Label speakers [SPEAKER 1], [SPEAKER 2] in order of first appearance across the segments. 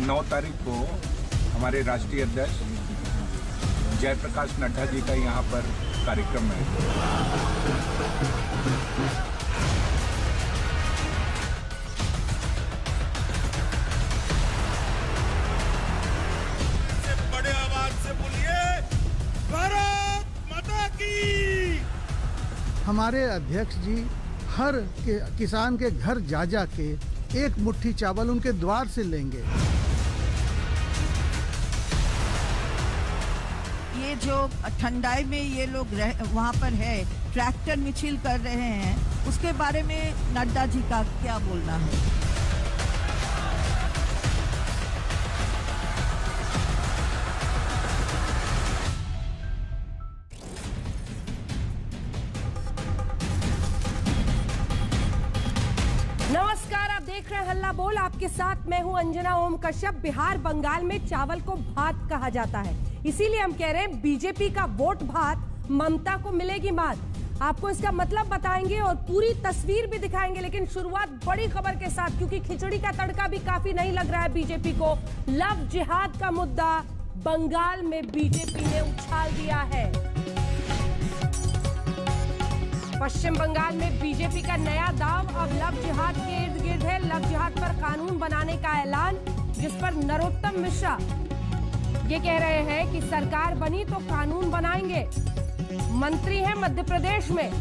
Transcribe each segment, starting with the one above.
[SPEAKER 1] 9 तारीख को हमारे राष्ट्रीय अध्यक्ष जयप्रकाश नड्डा जी का यहाँ पर कार्यक्रम है।
[SPEAKER 2] बड़े आवाज से बोलिए भारत माता की।
[SPEAKER 3] हमारे अध्यक्ष जी हर किसान के घर जा जा के एक मुट्ठी चावल उनके द्वार से लेंगे।
[SPEAKER 4] ये जो ठंडाई में ये लोग वहाँ पर है, ट्रैक्टर मिছিল कर रहे हैं, उसके बारे में नड्डा जी का क्या बोलना है?
[SPEAKER 5] नमस्कार, आप देख रहे हैं हल्ला बोल। आपके साथ मैं हूं अंजना ओम कश्यप। बिहार बंगाल में चावल को भात कहा जाता है, इसीलिए हम कह रहे हैं बीजेपी का वोट भात, ममता को मिलेगी मात। आपको इसका मतलब बताएंगे और पूरी तस्वीर भी दिखाएंगे, लेकिन शुरुआत बड़ी खबर के साथ, क्योंकि खिचड़ी का तड़का भी काफी नहीं लग रहा है बीजेपी को। लव जिहाद का मुद्दा बंगाल में बीजेपी ने उछाल दिया है। पश्चिम बंगाल में बीजेपी का नया दाव अब लव जिहाद के इर्द गिर्द है। लव जिहाद पर कानून बनाने का ऐलान, जिस पर नरोत्तम मिश्रा ये कह रहे हैं कि सरकार बनी तो कानून बनाएंगे। मंत्री हैं मध्य प्रदेश में,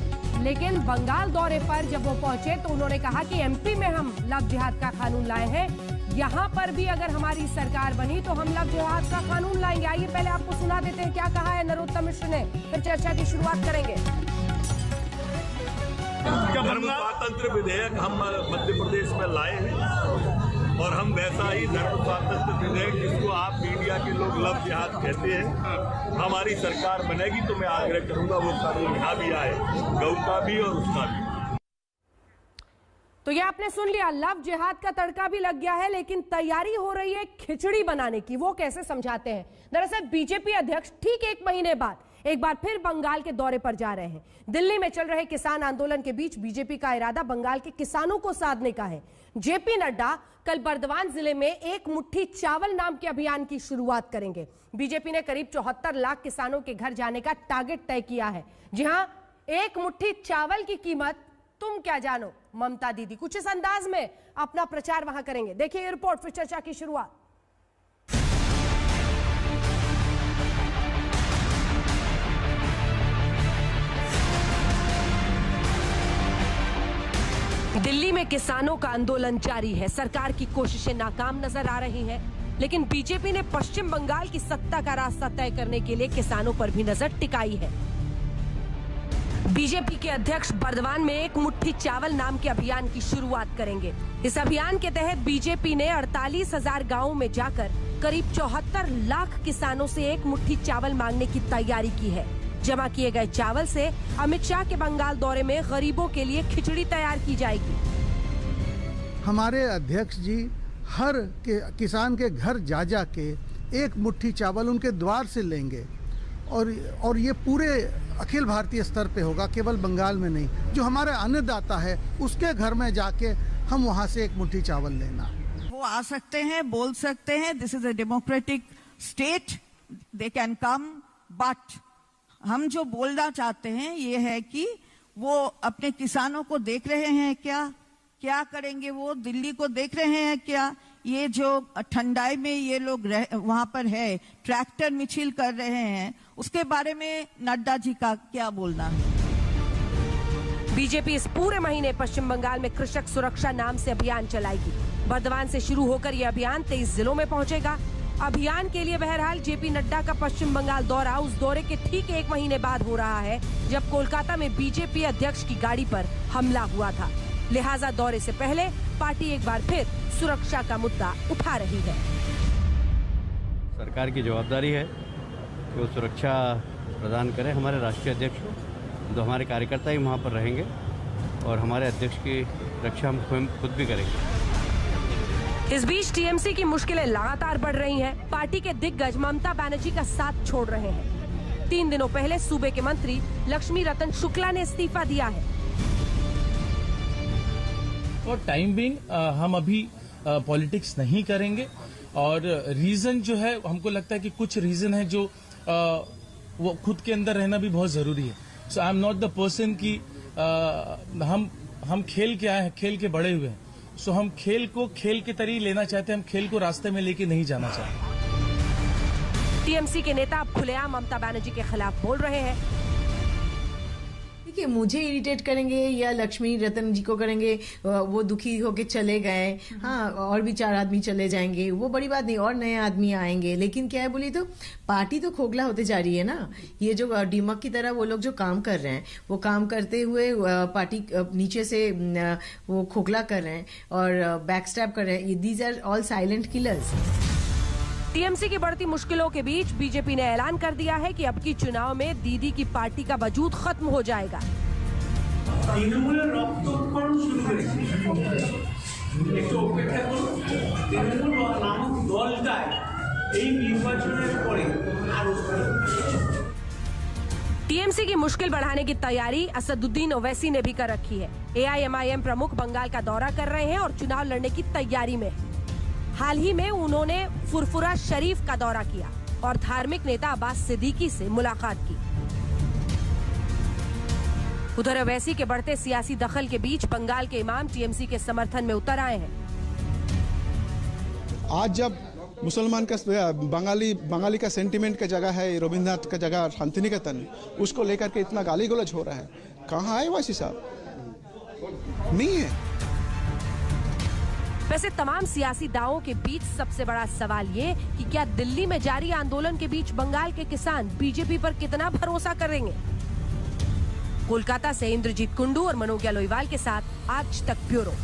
[SPEAKER 5] लेकिन बंगाल दौरे पर जब वो पहुंचे तो उन्होंने कहा कि एमपी में हम लव जिहाद का कानून लाए हैं, यहाँ पर भी अगर हमारी सरकार बनी तो हम लव जिहाद का कानून लाएंगे। आइए पहले आपको सुना देते हैं क्या कहा है नरोत्तम मिश्र ने, फिर चर्चा की शुरुआत करेंगे।
[SPEAKER 2] धर्म स्वातंत्र विधेयक हम मध्य प्रदेश में लाए हैं और हम वैसा ही धर्म स्वातंत्र विधेयक, जिसको आप मीडिया के लोग लव जिहाद कहते हैं, हमारी सरकार बनेगी तो मैं आग्रह करूंगा वो कानून यहाँ भी आए, गऊ का भी और उसका भी।
[SPEAKER 5] तो ये आपने सुन लिया, लव जिहाद का तड़का भी लग गया है, लेकिन तैयारी हो रही है खिचड़ी बनाने की। वो कैसे समझाते हैं? दरअसल बीजेपी अध्यक्ष ठीक 1 महीने बाद एक बार फिर बंगाल के दौरे पर जा रहे हैं। दिल्ली में चल रहे किसान आंदोलन के बीच बीजेपी का इरादा बंगाल के किसानों को साधने का है। जेपी नड्डा कल बर्दवान जिले में एक मुट्ठी चावल नाम के अभियान की शुरुआत करेंगे। बीजेपी ने करीब 74 लाख किसानों के घर जाने का टारगेट तय किया है। जी हां, एक मुट्ठी चावल की कीमत तुम क्या जानो। ममता दीदी कुछ इस अंदाज में अपना प्रचार वहां करेंगे। देखिए ये रिपोर्ट, फिर चर्चा की शुरुआत। दिल्ली में किसानों का आंदोलन जारी है। सरकार की कोशिशें नाकाम नजर आ रही हैं, लेकिन बीजेपी ने पश्चिम बंगाल की सत्ता का रास्ता तय करने के लिए किसानों पर भी नजर टिकाई है। बीजेपी के अध्यक्ष बर्दवान में एक मुट्ठी चावल नाम के अभियान की शुरुआत करेंगे। इस अभियान के तहत बीजेपी ने 48,000 गांवों में जाकर करीब 74 लाख किसानों से एक मुट्ठी चावल मांगने की तैयारी की है। जमा किए गए चावल से अमित शाह के बंगाल दौरे में गरीबों के लिए खिचड़ी तैयार की जाएगी।
[SPEAKER 3] हमारे अध्यक्ष जी हर किसान के घर जा जा के एक मुट्ठी चावल उनके द्वार से लेंगे और ये पूरे अखिल भारतीय स्तर पे होगा, केवल बंगाल में नहीं। जो हमारे अन्नदाता है उसके घर में जाके हम वहाँ से एक मुट्ठी चावल लेना।
[SPEAKER 4] वो आ सकते हैं, बोल सकते हैं, this is a democratic state, they can come, but हम जो बोलना चाहते हैं ये है कि वो अपने किसानों को देख रहे हैं क्या करेंगे, वो दिल्ली को देख रहे हैं क्या? ये जो ठंडाई में ये लोग वहाँ पर है, ट्रैक्टर मिছিল कर रहे हैं, उसके बारे में नड्डा जी का क्या बोलना है?
[SPEAKER 5] बीजेपी इस पूरे महीने पश्चिम बंगाल में कृषक सुरक्षा नाम से अभियान चलाएगी। बर्दवान से शुरू होकर यह अभियान 23 जिलों में पहुंचेगा। अभियान के लिए बहरहाल जेपी नड्डा का पश्चिम बंगाल दौरा उस दौरे के ठीक 1 महीने बाद हो रहा है, जब कोलकाता में बीजेपी अध्यक्ष की गाड़ी पर हमला हुआ था। लिहाजा दौरे से पहले पार्टी एक बार फिर सुरक्षा का मुद्दा उठा रही है।
[SPEAKER 6] सरकार की जवाबदारी है कि वो सुरक्षा प्रदान करें हमारे राष्ट्रीय अध्यक्ष को, तो हमारे कार्यकर्ता ही वहाँ पर रहेंगे और हमारे अध्यक्ष की रक्षा हम खुद भी करेंगे।
[SPEAKER 5] इस बीच टीएमसी की मुश्किलें लगातार बढ़ रही हैं। पार्टी के दिग्गज ममता बनर्जी का साथ छोड़ रहे हैं। 3 दिनों पहले सूबे के मंत्री लक्ष्मी रतन शुक्ला ने इस्तीफा दिया है।
[SPEAKER 7] फॉर टाइम बीइंग हम अभी पॉलिटिक्स नहीं करेंगे। और रीजन जो है हमको लगता है कि कुछ रीजन है जो वो खुद के अंदर रहना भी बहुत जरूरी है। So I am not the person कि हम खेल के आए हैं, खेल के बड़े हुए हैं। सो हम खेल को खेल के तरीके लेना चाहते हैं, हम खेल को रास्ते में लेके नहीं जाना चाहते।
[SPEAKER 5] टीएमसी के नेता अब खुलेआम ममता बनर्जी के खिलाफ बोल रहे हैं।
[SPEAKER 8] देखिए, मुझे इरिटेट करेंगे या लक्ष्मी रतन जी को करेंगे, वो दुखी होके चले गए, हाँ, और भी 4 आदमी चले जाएंगे, वो बड़ी बात नहीं, और नए आदमी आएंगे। लेकिन क्या है बोली तो पार्टी तो खोखला होते जा रही है ना। ये जो डीमक की तरह वो लोग जो काम कर रहे हैं, वो काम करते हुए पार्टी नीचे से वो खोखला कर रहे हैं और बैकस्टैब कर रहे हैं। These are all silent killers.
[SPEAKER 5] TMC की बढ़ती मुश्किलों के बीच बीजेपी ने ऐलान कर दिया है कि अब की चुनाव में दीदी की पार्टी का वजूद खत्म हो जाएगा। टीएमसी की मुश्किल बढ़ाने की तैयारी असदुद्दीन ओवैसी ने भी कर रखी है। एआईएमआईएम प्रमुख बंगाल का दौरा कर रहे हैं और चुनाव लड़ने की तैयारी में है। हाल ही में उन्होंने फुरफुरा शरीफ का दौरा किया और धार्मिक नेता अब्बास सिद्दीकी से मुलाकात की। उधर ओवैसी के बढ़ते सियासी दखल के बीच बंगाल के इमाम टीएमसी के समर्थन में उतर आए हैं।
[SPEAKER 9] आज जब मुसलमान का बंगाली का सेंटिमेंट का जगह है, रविंद्रनाथ का जगह शांतिनिकेतन, उसको लेकर के इतना गाली गलौज हो रहा है। कहाँ है ओवैसी साहब? नहीं है।
[SPEAKER 5] वैसे तमाम सियासी दावों के बीच सबसे बड़ा सवाल ये कि क्या दिल्ली में जारी आंदोलन के बीच बंगाल के किसान बीजेपी पर कितना भरोसा करेंगे। कोलकाता से इंद्रजीत कुंडू और मनोज्ञा लोईवाल के साथ आज तक ब्यूरो।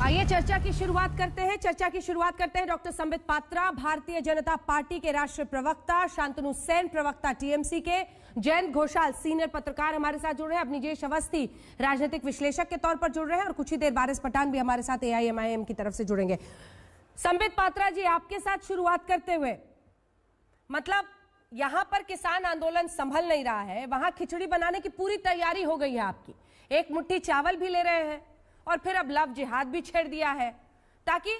[SPEAKER 5] आइए चर्चा की शुरुआत करते हैं। डॉक्टर संबित पात्रा, भारतीय जनता पार्टी के राष्ट्रीय प्रवक्ता, शांतनु सेन, प्रवक्ता टीएमसी के, जयंत घोषाल, सीनियर पत्रकार हमारे साथ जुड़ रहे हैं, अवनीजेश अवस्थी राजनीतिक विश्लेषक के तौर पर जुड़ रहे हैं और कुछ ही देर वारिस पठान भी हमारे साथ एआईएमआईएम की तरफ से जुड़ेंगे। संबित पात्रा जी, आपके साथ शुरुआत करते हुए, मतलब यहां पर किसान आंदोलन संभल नहीं रहा है, वहां खिचड़ी बनाने की पूरी तैयारी हो गई है आपकी। एक मुट्ठी चावल भी ले रहे हैं और फिर अब लव जिहाद भी छेड़ दिया है ताकि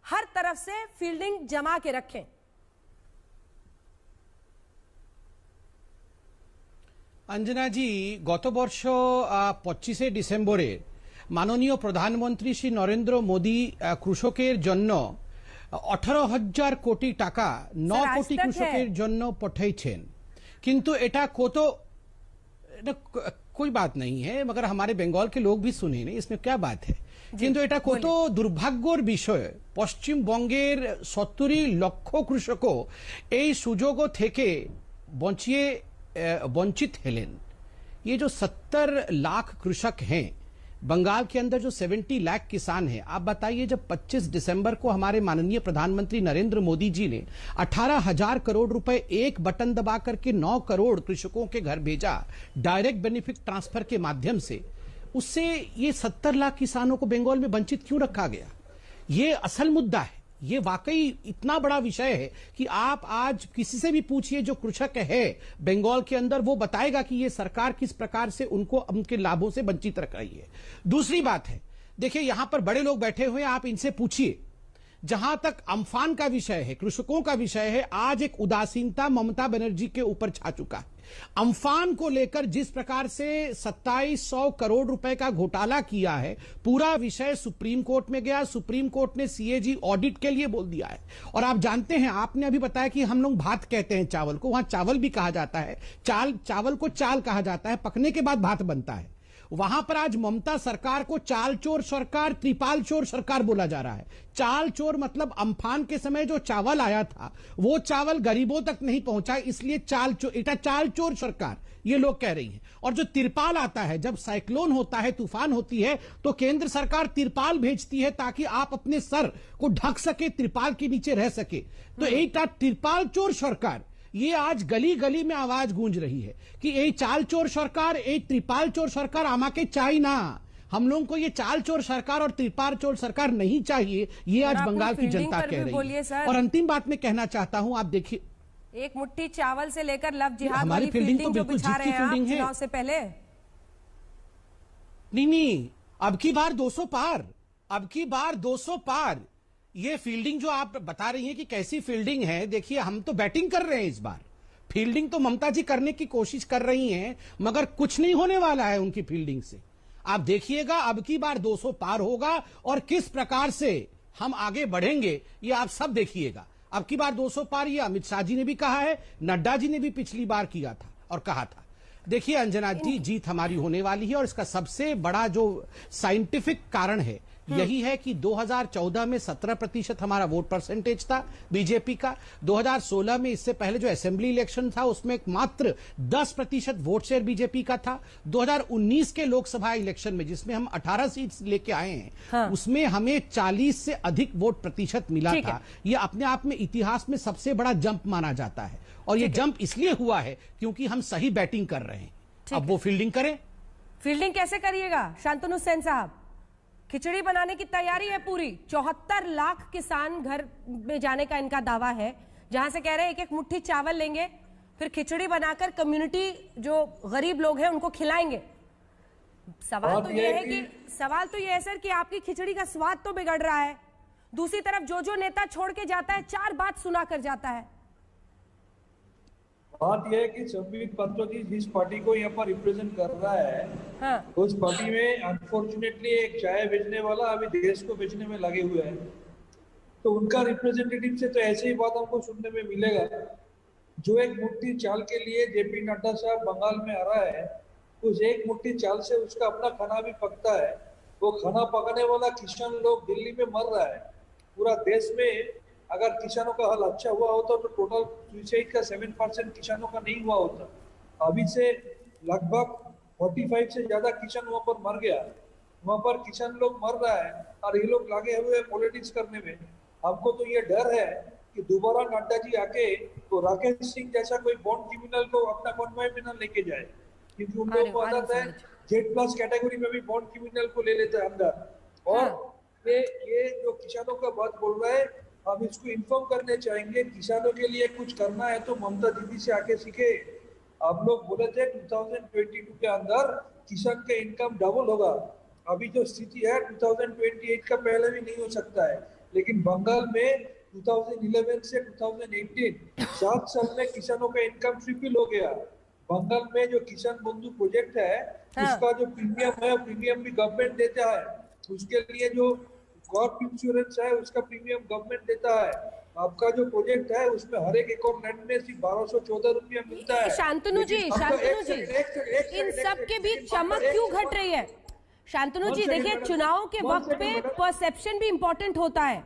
[SPEAKER 5] हर तरफ से फील्डिंग जमा के रखें।
[SPEAKER 10] अंजना जी, गत वर्ष 25 डिसेम्बरे माननीय प्रधानमंत्री श्री नरेंद्र मोदी कृषकेर जन्य 18,000 कोटी टाका 9 कोटी कृषकेर जन्य पठाइछेन। किंतु एटा कोई बात नहीं है, मगर हमारे बंगाल के लोग भी सुने नहीं, इसमें क्या बात है। किंतु एटा कत दुर्भाग्यर विषय, पश्चिम बंगेर 70 लक्ष कृषकों এই সুযোগ থেকে वंचित हेलेन। ये जो 70 लाख कृषक हैं बंगाल के अंदर, जो 70 लाख किसान हैं, आप बताइए जब 25 दिसंबर को हमारे माननीय प्रधानमंत्री नरेंद्र मोदी जी ने 18,000 करोड़ रुपए एक बटन दबा करके 9 करोड़ कृषकों के घर भेजा डायरेक्ट बेनिफिट ट्रांसफर के माध्यम से, उससे ये 70 लाख किसानों को बंगाल में वंचित क्यों रखा गया? ये असल मुद्दा है। ये वाकई इतना बड़ा विषय है कि आप आज किसी से भी पूछिए जो कृषक है बंगाल के अंदर, वो बताएगा कि ये सरकार किस प्रकार से उनको उनके लाभों से वंचित रख रही है। दूसरी बात है, देखिए यहां पर बड़े लोग बैठे हुए हैं, आप इनसे पूछिए। जहां तक अम्फान का विषय है, कृषकों का विषय है, आज एक उदासीनता ममता बनर्जी के ऊपर छा चुका है। अम्फान को लेकर जिस प्रकार से 2700 करोड़ रुपए का घोटाला किया है, पूरा विषय सुप्रीम कोर्ट में गया, सुप्रीम कोर्ट ने सीएजी ऑडिट के लिए बोल दिया है। और आप जानते हैं, आपने अभी बताया कि हम लोग भात कहते हैं चावल को, वहां चावल भी कहा जाता है, चावल को चाल कहा जाता है, पकने के बाद भात बनता है। वहां पर आज ममता सरकार को चाल चोर सरकार, त्रिपाल चोर सरकार बोला जा रहा है। चाल चोर मतलब अम्फान के समय जो चावल आया था वो चावल गरीबों तक नहीं पहुंचा, इसलिए चाल चोर सरकार ये लोग कह रही हैं। और जो तिरपाल आता है, जब साइक्लोन होता है, तूफान होती है, तो केंद्र सरकार तिरपाल भेजती है ताकि आप अपने सर को ढक सके, तिरपाल के नीचे रह सके। तो एक तिरपाल चोर सरकार, ये आज गली गली में आवाज गूंज रही है कि ये चाल चोर सरकार, ये त्रिपाल चोर सरकार आमाके चाहिए ना। हम लोगों को ये चाल चोर सरकार और त्रिपाल चोर सरकार नहीं चाहिए, ये आज बंगाल की जनता कह रही है। और अंतिम बात मैं कहना चाहता हूं, आप देखिए,
[SPEAKER 5] एक मुट्ठी चावल से लेकर लव जिहाद
[SPEAKER 10] हमारी फील्डिंग तो बिल्कुल जीत की फील्डिंग है।
[SPEAKER 5] चुनाव से पहले
[SPEAKER 10] नहीं, अब की बार 200 पार, अब की बार 200 पार। ये फील्डिंग जो आप बता रही हैं कि कैसी फील्डिंग है, देखिए हम तो बैटिंग कर रहे हैं इस बार। फील्डिंग तो ममता जी करने की कोशिश कर रही हैं, मगर कुछ नहीं होने वाला है उनकी फील्डिंग से। आप देखिएगा अब की बार 200 पार होगा और किस प्रकार से हम आगे बढ़ेंगे ये आप सब देखिएगा। अब की बार 200 पार ये अमित शाह जी ने भी कहा है, नड्डा जी ने भी पिछली बार किया था और कहा था। देखिए अंजना जी, जीत हमारी होने वाली है और इसका सबसे बड़ा जो साइंटिफिक कारण है यही है कि 2014 में 17% हमारा वोट परसेंटेज था बीजेपी का। 2016 में इससे पहले जो असेंबली इलेक्शन था उसमें मात्र 10% वोट शेयर बीजेपी का था। 2019 के लोकसभा इलेक्शन में जिसमें हम 18 सीट लेके आए हैं, हाँ। उसमें हमें 40 से अधिक वोट प्रतिशत मिला था। यह अपने आप में इतिहास में सबसे बड़ा जंप माना जाता है और यह जंप इसलिए हुआ है क्योंकि हम सही बैटिंग कर रहे हैं। अब वो फील्डिंग करें।
[SPEAKER 5] फील्डिंग कैसे करिएगा शांतनु सेन साहब? खिचड़ी बनाने की तैयारी है पूरी। 74 लाख किसान घर में जाने का इनका दावा है, जहां से कह रहे हैं एक एक मुट्ठी चावल लेंगे, फिर खिचड़ी बनाकर कम्युनिटी जो गरीब लोग हैं उनको खिलाएंगे। सवाल तो ये है सर कि आपकी खिचड़ी का स्वाद तो बिगड़ रहा है, दूसरी तरफ जो नेता छोड़ के जाता है 4 बात सुना कर जाता है।
[SPEAKER 11] बात यह है कि संबित पात्रा जी जिस पार्टी को यहाँ पर रिप्रेजेंट कर रहा है, हाँ। उस पार्टी में अनफॉर्चुनेटली एक चाय बेचने वाला अभी देश को बेचने में लगे हुए हैं। तो उनका रिप्रेजेंटेटिव से तो ऐसे ही बात हमको सुनने में मिलेगा। जो एक मुट्ठी चाल के लिए जेपी नड्डा साहब बंगाल में आ रहा है, उस एक मुट्ठी चाल से उसका अपना खाना भी पकता है। वो खाना पकाने वाला किसान लोग दिल्ली में मर रहा है। पूरा देश में अगर किसानों का हल अच्छा हुआ होता तो टोटल सुसाइड का 7% किसानों का नहीं हुआ होता। अभी से लगभग 45 से ज्यादा किसान वहां पर मर गया। वहां पर किसान लोग मर रहा है और ये लोग लगे हुए पॉलिटिक्स करने में। हमको तो ये डर है कि दोबारा नड्डा जी आके तो राकेश सिंह जैसा कोई बॉन्ड क्रिमिनल को अपना कॉन्वॉय में न लेके जाए, क्योंकि उन लोगों को आदत है Z+ कैटेगरी में भी बॉन्ड क्रिमिनल को ले लेते हैं अंदर। और ये जो किसानों का बात बोल रहा है, हम इसको इन्फॉर्म करने चाहेंगे। किसानों के लिए कुछ करना है तो ममता दीदी से आके सीखे। आप लोग बोले थे 2022 के अंदर किसान का इनकम डबल होगा। अभी जो स्थिति है 2028 का पहले भी नहीं हो सकता है, लेकिन बंगाल में 2011 से 2018 7 साल में किसानों का इनकम ट्रिपल हो गया। बंगाल में जो किसान बंधु प्रोजेक्ट है, उसका जो प्रीमियम है, प्रीमियम भी गवर्नमेंट देता है। उसके लिए जो क्रॉप इंश्योरेंस है उसका प्रीमियम गवर्नमेंट देता है। आपका जो प्रोजेक्ट है उसमें हर एक एकड़ लैंड में सिर्फ 1214 रुपया मिलता है।
[SPEAKER 5] शांतनु जी इन सब के बीच चमक क्यों घट रही है? शांतनु जी देखिए, चुनाव के वक्त पे परसेप्शन भी इंपॉर्टेंट होता है।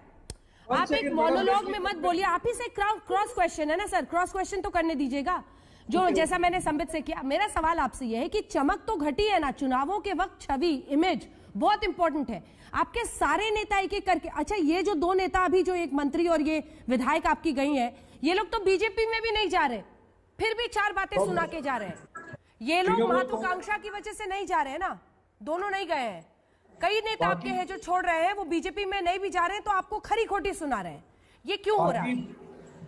[SPEAKER 5] आप एक मोनोलॉग में मत बोलिए। आप ही से क्रॉस क्वेश्चन है ना सर, क्रॉस क्वेश्चन तो करने दीजिएगा जो जैसा मैंने संबित से किया। मेरा सवाल आपसे यह है कि चमक तो घटी है ना, चुनावों के वक्त छवि इमेज बहुत इंपॉर्टेंट है। आपके सारे नेता एक एक करके, अच्छा ये जो 2 नेता अभी जो एक मंत्री और ये विधायक आपकी गई हैं, ये लोग तो बीजेपी में भी नहीं जा रहे, फिर भी 4 बातें सुना के जा रहे हैं। ये लोग महत्वाकांक्षा की वजह से नहीं जा रहे हैं ना, दोनों नहीं गए हैं। कई नेता आपके हैं जो छोड़ रहे हैं, वो बीजेपी में नहीं भी जा रहे हैं तो आपको खरी खोटी सुना रहे हैं। ये क्यों हो रहा है?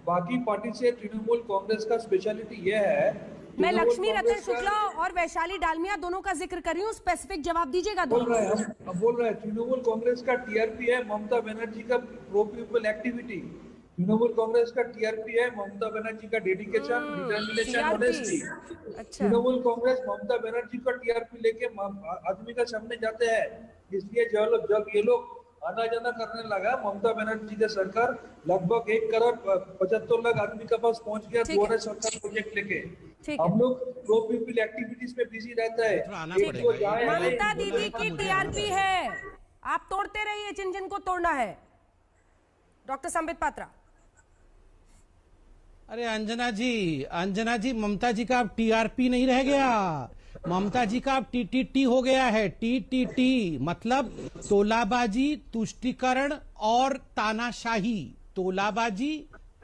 [SPEAKER 11] बाकी पार्टी से तृणमूल कांग्रेस का स्पेशलिटी यह है,
[SPEAKER 5] मैं लक्ष्मी रतन शुक्ला और वैशाली डालमिया दोनों का जिक्र कर रही हूँ, स्पेसिफिक जवाब दीजिएगा।
[SPEAKER 11] बोल रहे हैं तृणमूल कांग्रेस का टीआरपी है ममता बनर्जी का pro people activity. Trinamool Congress का टीआरपी है ममता बनर्जी का dedication, determination, honesty. Trinamool Congress Mamata Banerjee का टीआरपी लेके आदमी का सामने जाते हैं। इसलिए जब ये लोग आना जाना करने लगा, ममता बनर्जी का सरकार लगभग 1 करोड़ 75 लाख आदमी के पास पहुंच गया दोबारा सरकार प्रोजेक्ट लेके। हम लोग प्रो पीपल एक्टिविटीज में बिजी रहता है।
[SPEAKER 5] ममता दीदी की टीआरपी है, आप तोड़ते रहिए जिन जिन को तोड़ना है। डॉक्टर संबित पात्रा।
[SPEAKER 10] अरे अंजना जी ममता जी का अब टीआरपी नहीं रह गया, ममता जी का अब टीटीटी हो गया है। टीटीटी मतलब तोलाबाजी, तुष्टीकरण और तानाशाही। तोलाबाजी,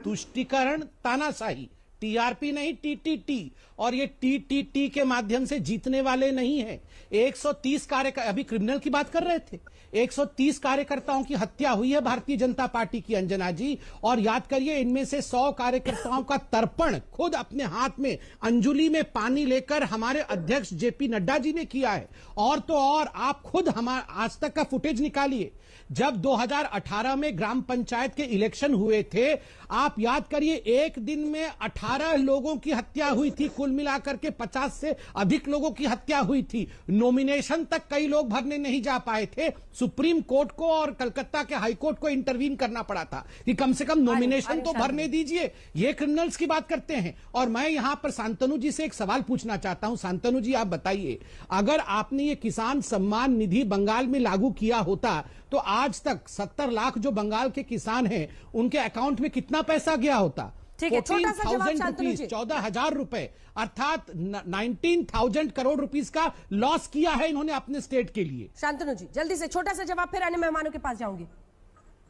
[SPEAKER 10] तुष्टीकरण, तानाशाही, टीआरपी नहीं, टीटीटी। और ये टीटीटी के माध्यम से जीतने वाले नहीं है। 130 कार्यकर्ता, अभी क्रिमिनल की बात कर रहे थे, 130 कार्यकर्ताओं की हत्या हुई है भारतीय जनता पार्टी की, अंजना जी। और याद करिए, इनमें से 100 कार्यकर्ताओं का तर्पण खुद अपने हाथ में अंजुलि में पानी लेकर हमारे अध्यक्ष जेपी नड्डा जी ने किया है। और तो और आप खुद हमारा आज तक का फुटेज निकालिए, जब 2018 में ग्राम पंचायत के इलेक्शन हुए थे, आप याद करिए, एक दिन में 18 लोगों की हत्या हुई थी, कुल मिलाकर के 50 से अधिक लोगों की हत्या हुई थी। नॉमिनेशन तक कई लोग भरने नहीं जा पाए थे। सुप्रीम कोर्ट को और कलकत्ता के हाई कोर्ट को इंटरवीन करना पड़ा था कि कम से कम नॉमिनेशन तो भरने दीजिए। ये क्रिमिनल्स की बात करते हैं। और मैं यहां पर शांतनु जी से एक सवाल पूछना चाहता हूं। शांतनु जी, आप बताइए, अगर आपने ये किसान सम्मान निधि बंगाल में लागू किया होता तो आज तक 70 लाख जो बंगाल के किसान हैं उनके अकाउंट में कितना पैसा गया होता?
[SPEAKER 5] ठीक है, छोटा सा जवाब शांतनु जी।
[SPEAKER 10] 14,000 रुपए, अर्थात 19,000 करोड़ रुपीस का लॉस किया है इन्होंने अपने स्टेट के लिए।
[SPEAKER 5] शांतनु जी, जल्दी से छोटा सा जवाब, फिर अन्य मेहमानों के पास जाऊंगी।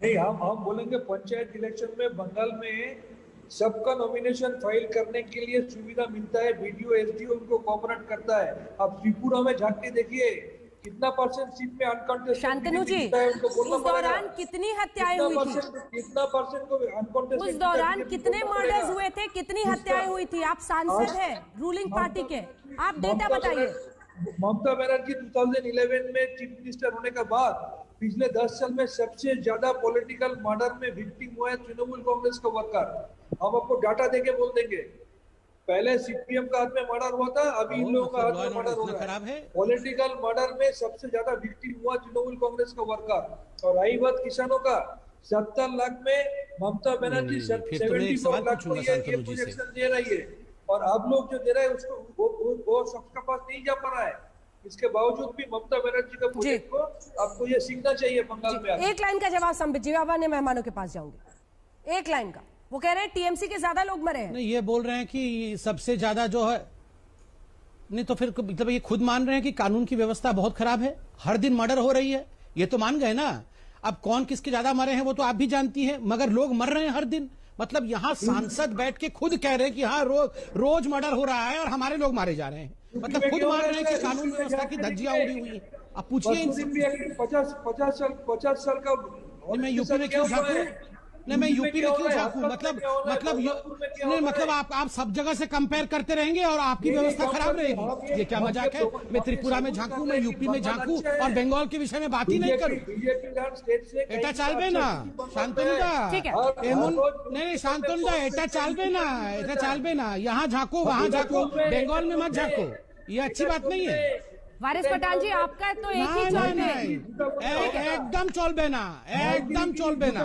[SPEAKER 11] नहीं, हम बोलेंगे पंचायत इलेक्शन में बंगाल में सबका नॉमिनेशन फाइल करने के लिए सुविधा मिलता है, बीडीओ एसडीओ उनको कोऑपरेट करता है। अब त्रिपुरा में झांक के देखिए कितना परसेंट सीट में अनकॉन्टेस्टेड।
[SPEAKER 5] शांतनु जी, उस दौरान कितनी हत्याएं हुई थी?
[SPEAKER 11] कितना परसेंट को अनकॉन्टेस्टेड?
[SPEAKER 5] उस दौरान कितने मर्डर्स हुए थे, कितनी हत्याएं हुई थी? आप सांसद हैं रूलिंग पार्टी के, आप डेटा बताइए।
[SPEAKER 11] ममता बनर्जी 2011 में चीफ मिनिस्टर होने के बाद पिछले 10 साल में सबसे ज्यादा पॉलिटिकल मर्डर में विक्टिम हुआ है तृणमूल कांग्रेस का वर्कर। हम आपको डाटा देके बोल देंगे। पहले सीपीएम का हाथ में मर्डर हुआ था, अभी इन लोगों का हाथ में मर्डर हो रहा है। पॉलिटिकल मर्डर में सबसे ज्यादा विक्टिम हुआ तृणमूल कांग्रेस का वर्कर। और रही बात किसानों का, 70 लाख में ममता बनर्जी 74 लाख को ये प्रोजेक्शन दे रही है। और आप लोग जो दे रहे हैं उसको वो सबका पास नहीं जा पा रहा है। इसके बावजूद भी ममता बनर्जी का प्रोजेक्ट को आपको ये सीखना चाहिए बंगाल में।
[SPEAKER 5] एक लाइन का जवाब संबित जी, अब अन्य मेहमानों के पास जाऊंगी। एक लाइन का, वो कह रहे हैं टीएमसी के ज्यादा लोग मरे हैं।
[SPEAKER 10] नहीं, ये बोल रहे हैं कि सबसे ज्यादा जो है, नहीं तो फिर मतलब ये खुद मान रहे हैं कि कानून की व्यवस्था बहुत खराब है, हर दिन मर्डर हो रही है, ये तो मान गए ना। अब कौन किसके ज्यादा मरे हैं वो तो आप भी जानती हैं, मगर लोग मर रहे हैं हर दिन। मतलब यहाँ सांसद बैठ के खुद कह रहे हैं कि हाँ रोज मर्डर हो रहा है और हमारे लोग मारे जा रहे हैं। मतलब खुद मान रहे हैं कि कानून व्यवस्था की धज्जियां उड़ी हुई है। अब पूछिए इनसे।
[SPEAKER 11] 50 साल का
[SPEAKER 10] मैं यूपी में क्यों झांकूं? नहीं, मैं यूपी में क्यों झांकूं? मतलब आप सब जगह से कंपेयर करते रहेंगे और आपकी व्यवस्था खराब रहेगी, ये क्या मजाक है? मैं त्रिपुरा में झांकूं, मैं यूपी में झांकूं और बंगाल के विषय में बात ही नहीं करूं? এটা চালবে না শান্তনুদা, नहीं शांतनुदा, এটা चालबे ना। यहाँ झांको वहाँ झांको, बंगाल में मत झांको, ये अच्छी बात नहीं है।
[SPEAKER 5] वारिस पठान जी, आपका तो एक ही चलबे,
[SPEAKER 10] एकदम चलबे ना, एकदम चलबे ना,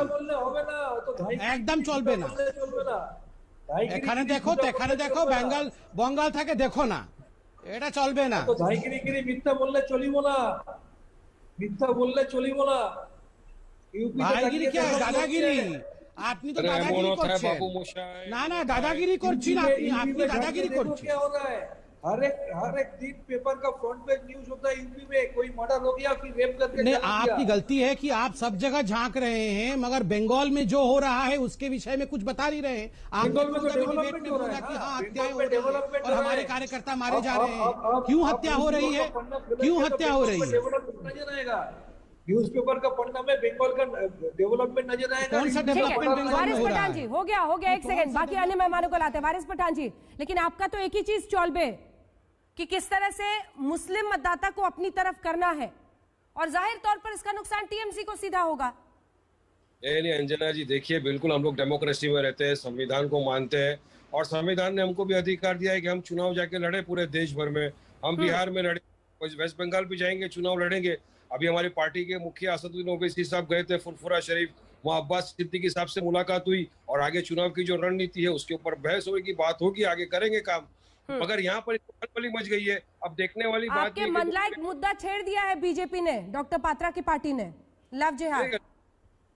[SPEAKER 10] एकदम चलबे ना। এখানে দেখো বঙ্গাল থেকে দেখো না, এটা চলবে না।
[SPEAKER 11] তো ধাইগিরি মিথ্যা বললে চলিব না, মিথ্যা বললে চলিব না।
[SPEAKER 10] ভাইগিরি কি দাদাগিরি? আপনি তো দাদাগিরি করছেন। না দাদাগিরি করছেন আপনি দাদাগিরি করছেন।
[SPEAKER 11] हर एक दिन पेपर का फ्रंट पेज न्यूज होता है यूपी में, कोई मर्डर हो गया फिर रेप करके।
[SPEAKER 10] नहीं, आपकी गलती है कि आप सब जगह झांक रहे हैं, मगर बंगाल में जो हो रहा है उसके विषय में कुछ बता नहीं रहे हैं। आप डेवलपमेंट हो रहा है कि हाँ हत्याएं हो रही है और हमारे कार्यकर्ता मारे जा रहे हैं। क्यों हत्या हो रही है? क्यों हत्या हो रही है?
[SPEAKER 11] नजर आएगा न्यूज़पेपर का पन्ना में बंगाल का डेवलपमेंट नजर आएगा।
[SPEAKER 10] कौन सा डेवलपमेंट बंगाल
[SPEAKER 5] वारिस पठान जी, हो गया 1 सेकंड, बाकी अन्य मेहमानों को लाते हैं। वारिस पठान जी, लेकिन आपका तो एक ही चीज चौलबे कि किस तरह से मुस्लिम मतदाता को अपनी तरफ करना है, और जाहिर तौर पर इसका नुकसान टीएमसी को सीधा होगा।
[SPEAKER 12] नहीं अंजना जी, देखिए बिल्कुल हम लोग डेमोक्रेसी में रहते हैं, संविधान को मानते हैं और संविधान ने हमको भी अधिकार दिया है कि हम चुनाव जाके लड़े पूरे देश भर में। हम बिहार में लड़े, वेस्ट बंगाल भी जाएंगे, चुनाव लड़ेंगे। अभी हमारी पार्टी के मुखिया असदुद्दीन ओवैसी साहब गए थे फुरफुरा शरीफ, वहाँ अब्बास सिद्दीकी साहब से मुलाकात हुई और आगे चुनाव की जो रणनीति है उसके ऊपर बहस होगी, बात होगी, आगे करेंगे काम। मगर यहाँ पर खलबली मच गई है। अब देखने वाली बात
[SPEAKER 5] आपके मनलायक मुद्दा छेड़ दिया है बीजेपी ने, डॉक्टर पात्रा की पार्टी ने, लव जिहाद।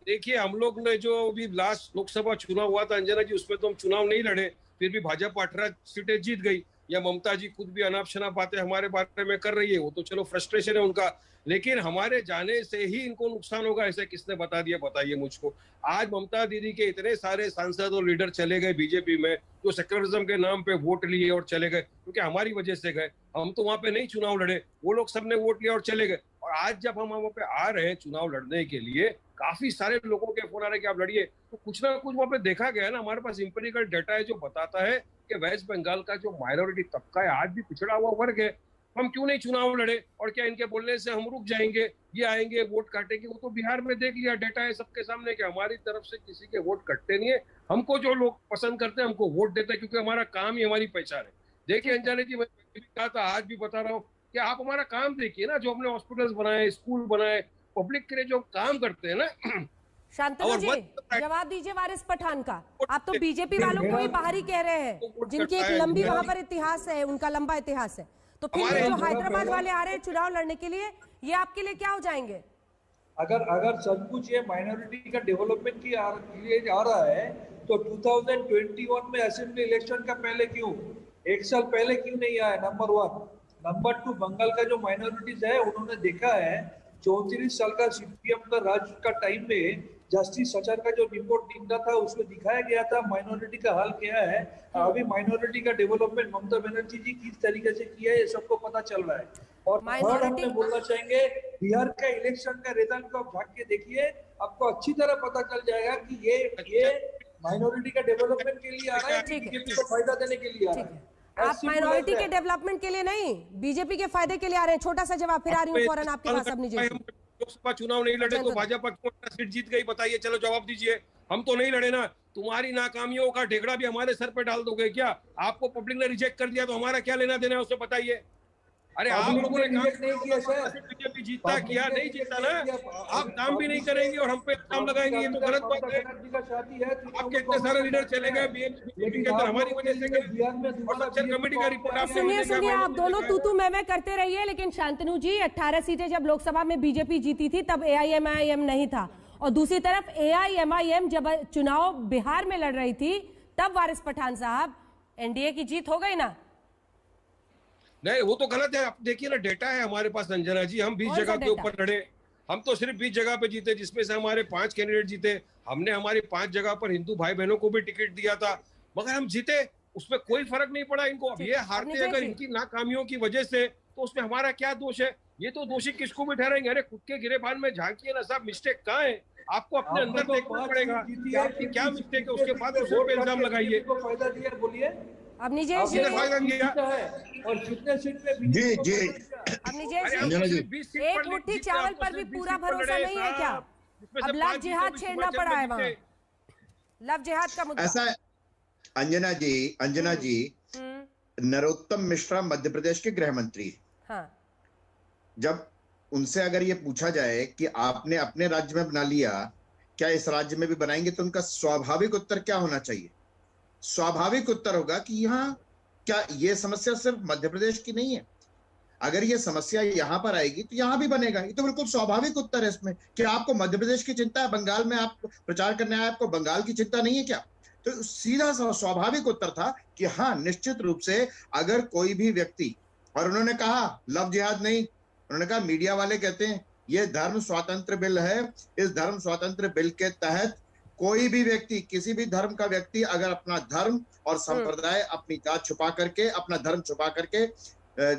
[SPEAKER 12] देखिए हम लोग ने जो अभी लास्ट लोकसभा चुनाव हुआ था अंजना जी, उसमें तो हम चुनाव नहीं लड़े, फिर भी भाजपा 18 सीटें जीत गई। या ममता जी खुद भी अनाप शनाप बातें हमारे बारे में कर रही है, वो तो चलो फ्रस्ट्रेशन है उनका, लेकिन हमारे जाने से ही इनको नुकसान होगा ऐसे किसने बता दिया, बताइए मुझको। आज ममता दीदी के इतने सारे सांसद और लीडर चले गए बीजेपी में, जो सेक्युलरिज्म के नाम पे वोट लिए और चले गए, क्योंकि हमारी वजह से गए। हम तो वहां पे नहीं चुनाव लड़े, वो लोग सबने वोट लिया और चले गए। और आज जब हम वहां पे आ रहे हैं चुनाव लड़ने के लिए, काफी सारे लोगों के फोन आ रहे हैं कि आप लड़िए, तो कुछ ना कुछ वहां पे देखा गया ना, हमारे पास इंपेरिकल डाटा है जो बताता है कि वेस्ट बंगाल का जो माइनॉरिटी तबका है, आज भी पिछड़ा हुआ वर्ग है, हम क्यों नहीं चुनाव लड़े? और क्या इनके बोलने से हम रुक जाएंगे? ये आएंगे वोट काटेंगे? वो तो बिहार में देख लिया, डाटा है सबके सामने कि हमारी तरफ से किसी के वोट कटते नहीं है। हमको जो लोग पसंद करते हैं हमको वोट देते हैं, क्योंकि हमारा काम ही हमारी पहचान है। देखिए अंजना जी, मैं कहा था, आज भी बता रहा हूँ कि आप हमारा काम देखिए ना, जो हमने हॉस्पिटल्स बनाए, स्कूल बनाए, पब्लिक के लिए जो काम करते हैं ना।
[SPEAKER 5] शांतनु जी, जवाब दीजिए वारिस पठान का। आप तो बीजेपी वालों को ही बाहरी कह रहे हैं, जिनकी एक लंबी वहां पर इतिहास है, उनका लंबा इतिहास है, तो फिर जो हैदराबाद वाले आ रहे हैं चुनाव लड़ने के लिए, ये आपके लिए क्या हो जाएंगे?
[SPEAKER 11] अगर सचमुच ये माइनॉरिटी का डेवलपमेंट की लिए आ रहा है, तो 2021 में असेंबली इलेक्शन का पहले क्यों, एक साल पहले क्यों नहीं आया? नंबर 1। नंबर 2, बंगाल का जो माइनॉरिटीज है, उन्होंने देखा है 34 साल का सीपीएम का राज का टाइम में जस्टिस सचार का जो रिपोर्ट निकला था, उसमें दिखाया गया था माइनॉरिटी का हाल क्या है। अभी माइनॉरिटी का डेवलपमेंट ममता बनर्जी जी किस तरीके से किया है, ये सबको पता चल रहा है। और हम बोलना चाहेंगे, बिहार का इलेक्शन का रिजल्ट को आप झांक के देखिए, आपको अच्छी तरह पता चल जाएगा कि ये माइनॉरिटी का डेवलपमेंट के लिए आ रहा है, बीजेपी को फायदा देने के लिए आ रहा है।
[SPEAKER 5] आप माइनॉरिटी के डेवलपमेंट के लिए नहीं, बीजेपी के फायदे के लिए आ रहे हैं। छोटा सा जवाब, फिर आ रही हूँ फौरन आपके पास। अपनी
[SPEAKER 12] लोकसभा चुनाव नहीं लड़े तो भाजपा क्यों सीट जीत गई, बताइए? चलो जवाब दीजिए। हम तो नहीं लड़े ना। तुम्हारी नाकामियों का ढेकड़ा भी हमारे सर पे डाल दोगे क्या? आपको पब्लिक ने रिजेक्ट कर दिया तो हमारा क्या लेना देना है उससे, बताइए। अरे आप लोगों ने काम नहीं किया सर, बीजेपी जीता किया नहीं जीता ना, आप काम भी नहीं करेंगे और हम पे काम लगाएंगे, ये तो गलत बात है। आपके इतने सारे लीडर चले गए बीजेपी के अंदर हमारी वजह से, और सेक्शन कमेटी का रिपोर्ट
[SPEAKER 5] सुनिए, आप दोनों तू मैं करते रहिए। लेकिन शांतनु जी, 18 सीटें जब लोकसभा में बीजेपी जीती थी तब AIMIM नहीं था, और दूसरी तरफ AIMIM जब चुनाव बिहार में लड़ रही थी तब वारिस पठान साहब NDA की जीत हो गई ना?
[SPEAKER 12] नहीं, वो तो गलत है। आप देखिए ना, डेटा है हमारे पास अंजना जी, हम 20 जगह के ऊपर लड़े। हम तो सिर्फ 20 जगह पे जीते, जिसमें से हमारे 5 कैंडिडेट जीते। हमने हमारी 5 जगह पर हिंदू भाई बहनों को भी टिकट दिया था, मगर हम जीते, उसमें कोई फर्क नहीं पड़ा इनको। अब ये हारते अगर इनकी नाकामियों की वजह से, तो उसमें हमारा क्या दोष है? ये तो दोषी किसको भी ठहराएंगे? अरे खुद के गिरेबान में झांकिए ना साहब, मिस्टेक कहाँ है? आपको अपने अंदर देखना पड़ेगा कि आपकी क्या मिस्टेक है, उसके बाद उस पर इल्जाम लगाइए।
[SPEAKER 11] फायदा दिया, बोलिए।
[SPEAKER 5] अब निजेश जी,
[SPEAKER 11] और कितने सीट पे
[SPEAKER 13] जी
[SPEAKER 5] अब निजेश जी, एक मुट्ठी चावल पर भी पूरा भरोसा नहीं है क्या? अब लव जिहाद छेड़ना पड़ा है वहाँ, लव जिहाद का मुद्दा।
[SPEAKER 13] ऐसा अंजना जी नरोत्तम मिश्रा मध्य प्रदेश के गृह मंत्री,
[SPEAKER 5] हाँ,
[SPEAKER 13] जब उनसे अगर ये पूछा जाए कि आपने अपने राज्य में बना लिया, क्या इस राज्य में भी बनाएंगे, तो उनका स्वाभाविक उत्तर क्या होना चाहिए? स्वाभाविक उत्तर होगा कि यहाँ क्या ये समस्या सिर्फ मध्य प्रदेश की नहीं है, अगर ये समस्या यहाँ पर आएगी तो यहाँ भी बनेगा। ये तो बिल्कुल स्वाभाविक उत्तर है इसमें। क्या आपको मध्य प्रदेश की चिंता है? बंगाल में आप प्रचार करने आए, आपको बंगाल की चिंता नहीं है क्या? तो सीधा स्वाभाविक उत्तर था कि हाँ, निश्चित रूप से अगर कोई भी व्यक्ति, और उन्होंने कहा लव जिहाद नहीं, उन्होंने कहा मीडिया वाले कहते हैं ये धर्म स्वातंत्र बिल है, इस धर्म स्वातंत्र बिल के तहत कोई भी व्यक्ति, किसी भी धर्म का व्यक्ति अगर अपना धर्म और संप्रदाय, अपनी जात छुपा करके, अपना धर्म छुपा करके,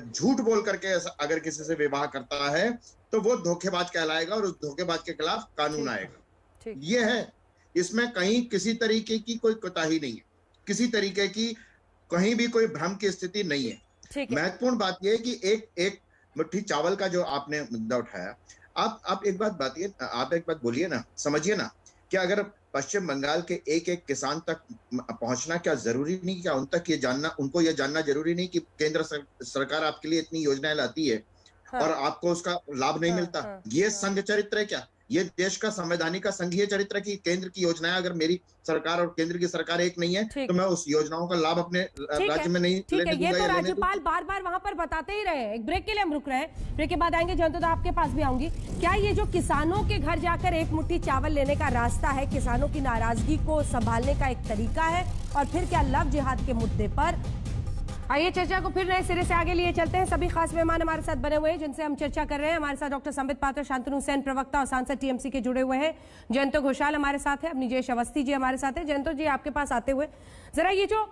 [SPEAKER 13] झूठ बोल करके अगर किसी से विवाह करता है तो वो धोखेबाज कहलाएगा और उस धोखेबाज के खिलाफ कानून आएगा। ये है, इसमें कहीं किसी तरीके की कोई कोताही नहीं है, किसी तरीके की कहीं भी कोई भ्रम की स्थिति नहीं है। महत्वपूर्ण बात यह है कि एक मुट्ठी चावल का जो आपने मुद्दा उठाया, आप एक बात बोलिए ना, समझिए ना, क्या अगर पश्चिम बंगाल के एक एक किसान तक पहुंचना क्या जरूरी नहीं? क्या उन तक ये जानना, उनको ये जानना जरूरी नहीं कि केंद्र सरकार आपके लिए इतनी योजनाएं लाती है और आपको उसका लाभ नहीं मिलता? ये संघ चरित्र है क्या? ये देश का संवैधानिक का संघीय चरित्र की केंद्र की योजनाएं, अगर मेरी सरकार और केंद्र की सरकार एक नहीं है तो मैं उस योजनाओं का लाभ अपने राज्य में नहीं लेने दूंगा।
[SPEAKER 5] ये तो राज्यपाल बार बार वहां पर बताते ही रहे। एक ब्रेक के लिए हम रुक रहे हैं, ब्रेक के बाद आएंगे। जयंत, आपके पास भी आऊंगी। क्या ये जो किसानों के घर जाकर एक मुट्ठी चावल लेने का रास्ता है, किसानों की नाराजगी को संभालने का एक तरीका है? और फिर क्या लव जिहाद के मुद्दे पर आइए चर्चा को फिर नए सिरे से आगे लिए चलते हैं। सभी खास मेहमान हमारे साथ बने हुए हैं जिनसे हम चर्चा कर रहे हैं। हमारे साथ डॉक्टर संबित पात्र, शांतनु हुसैन, प्रवक्ता और सांसद टीएमसी के जुड़े हुए हैं। जयंतो घोषाल हमारे साथ है, निजेश अवस्थी जी हमारे साथ है। जयंतो जी, आपके पास आते हुए जरा ये जो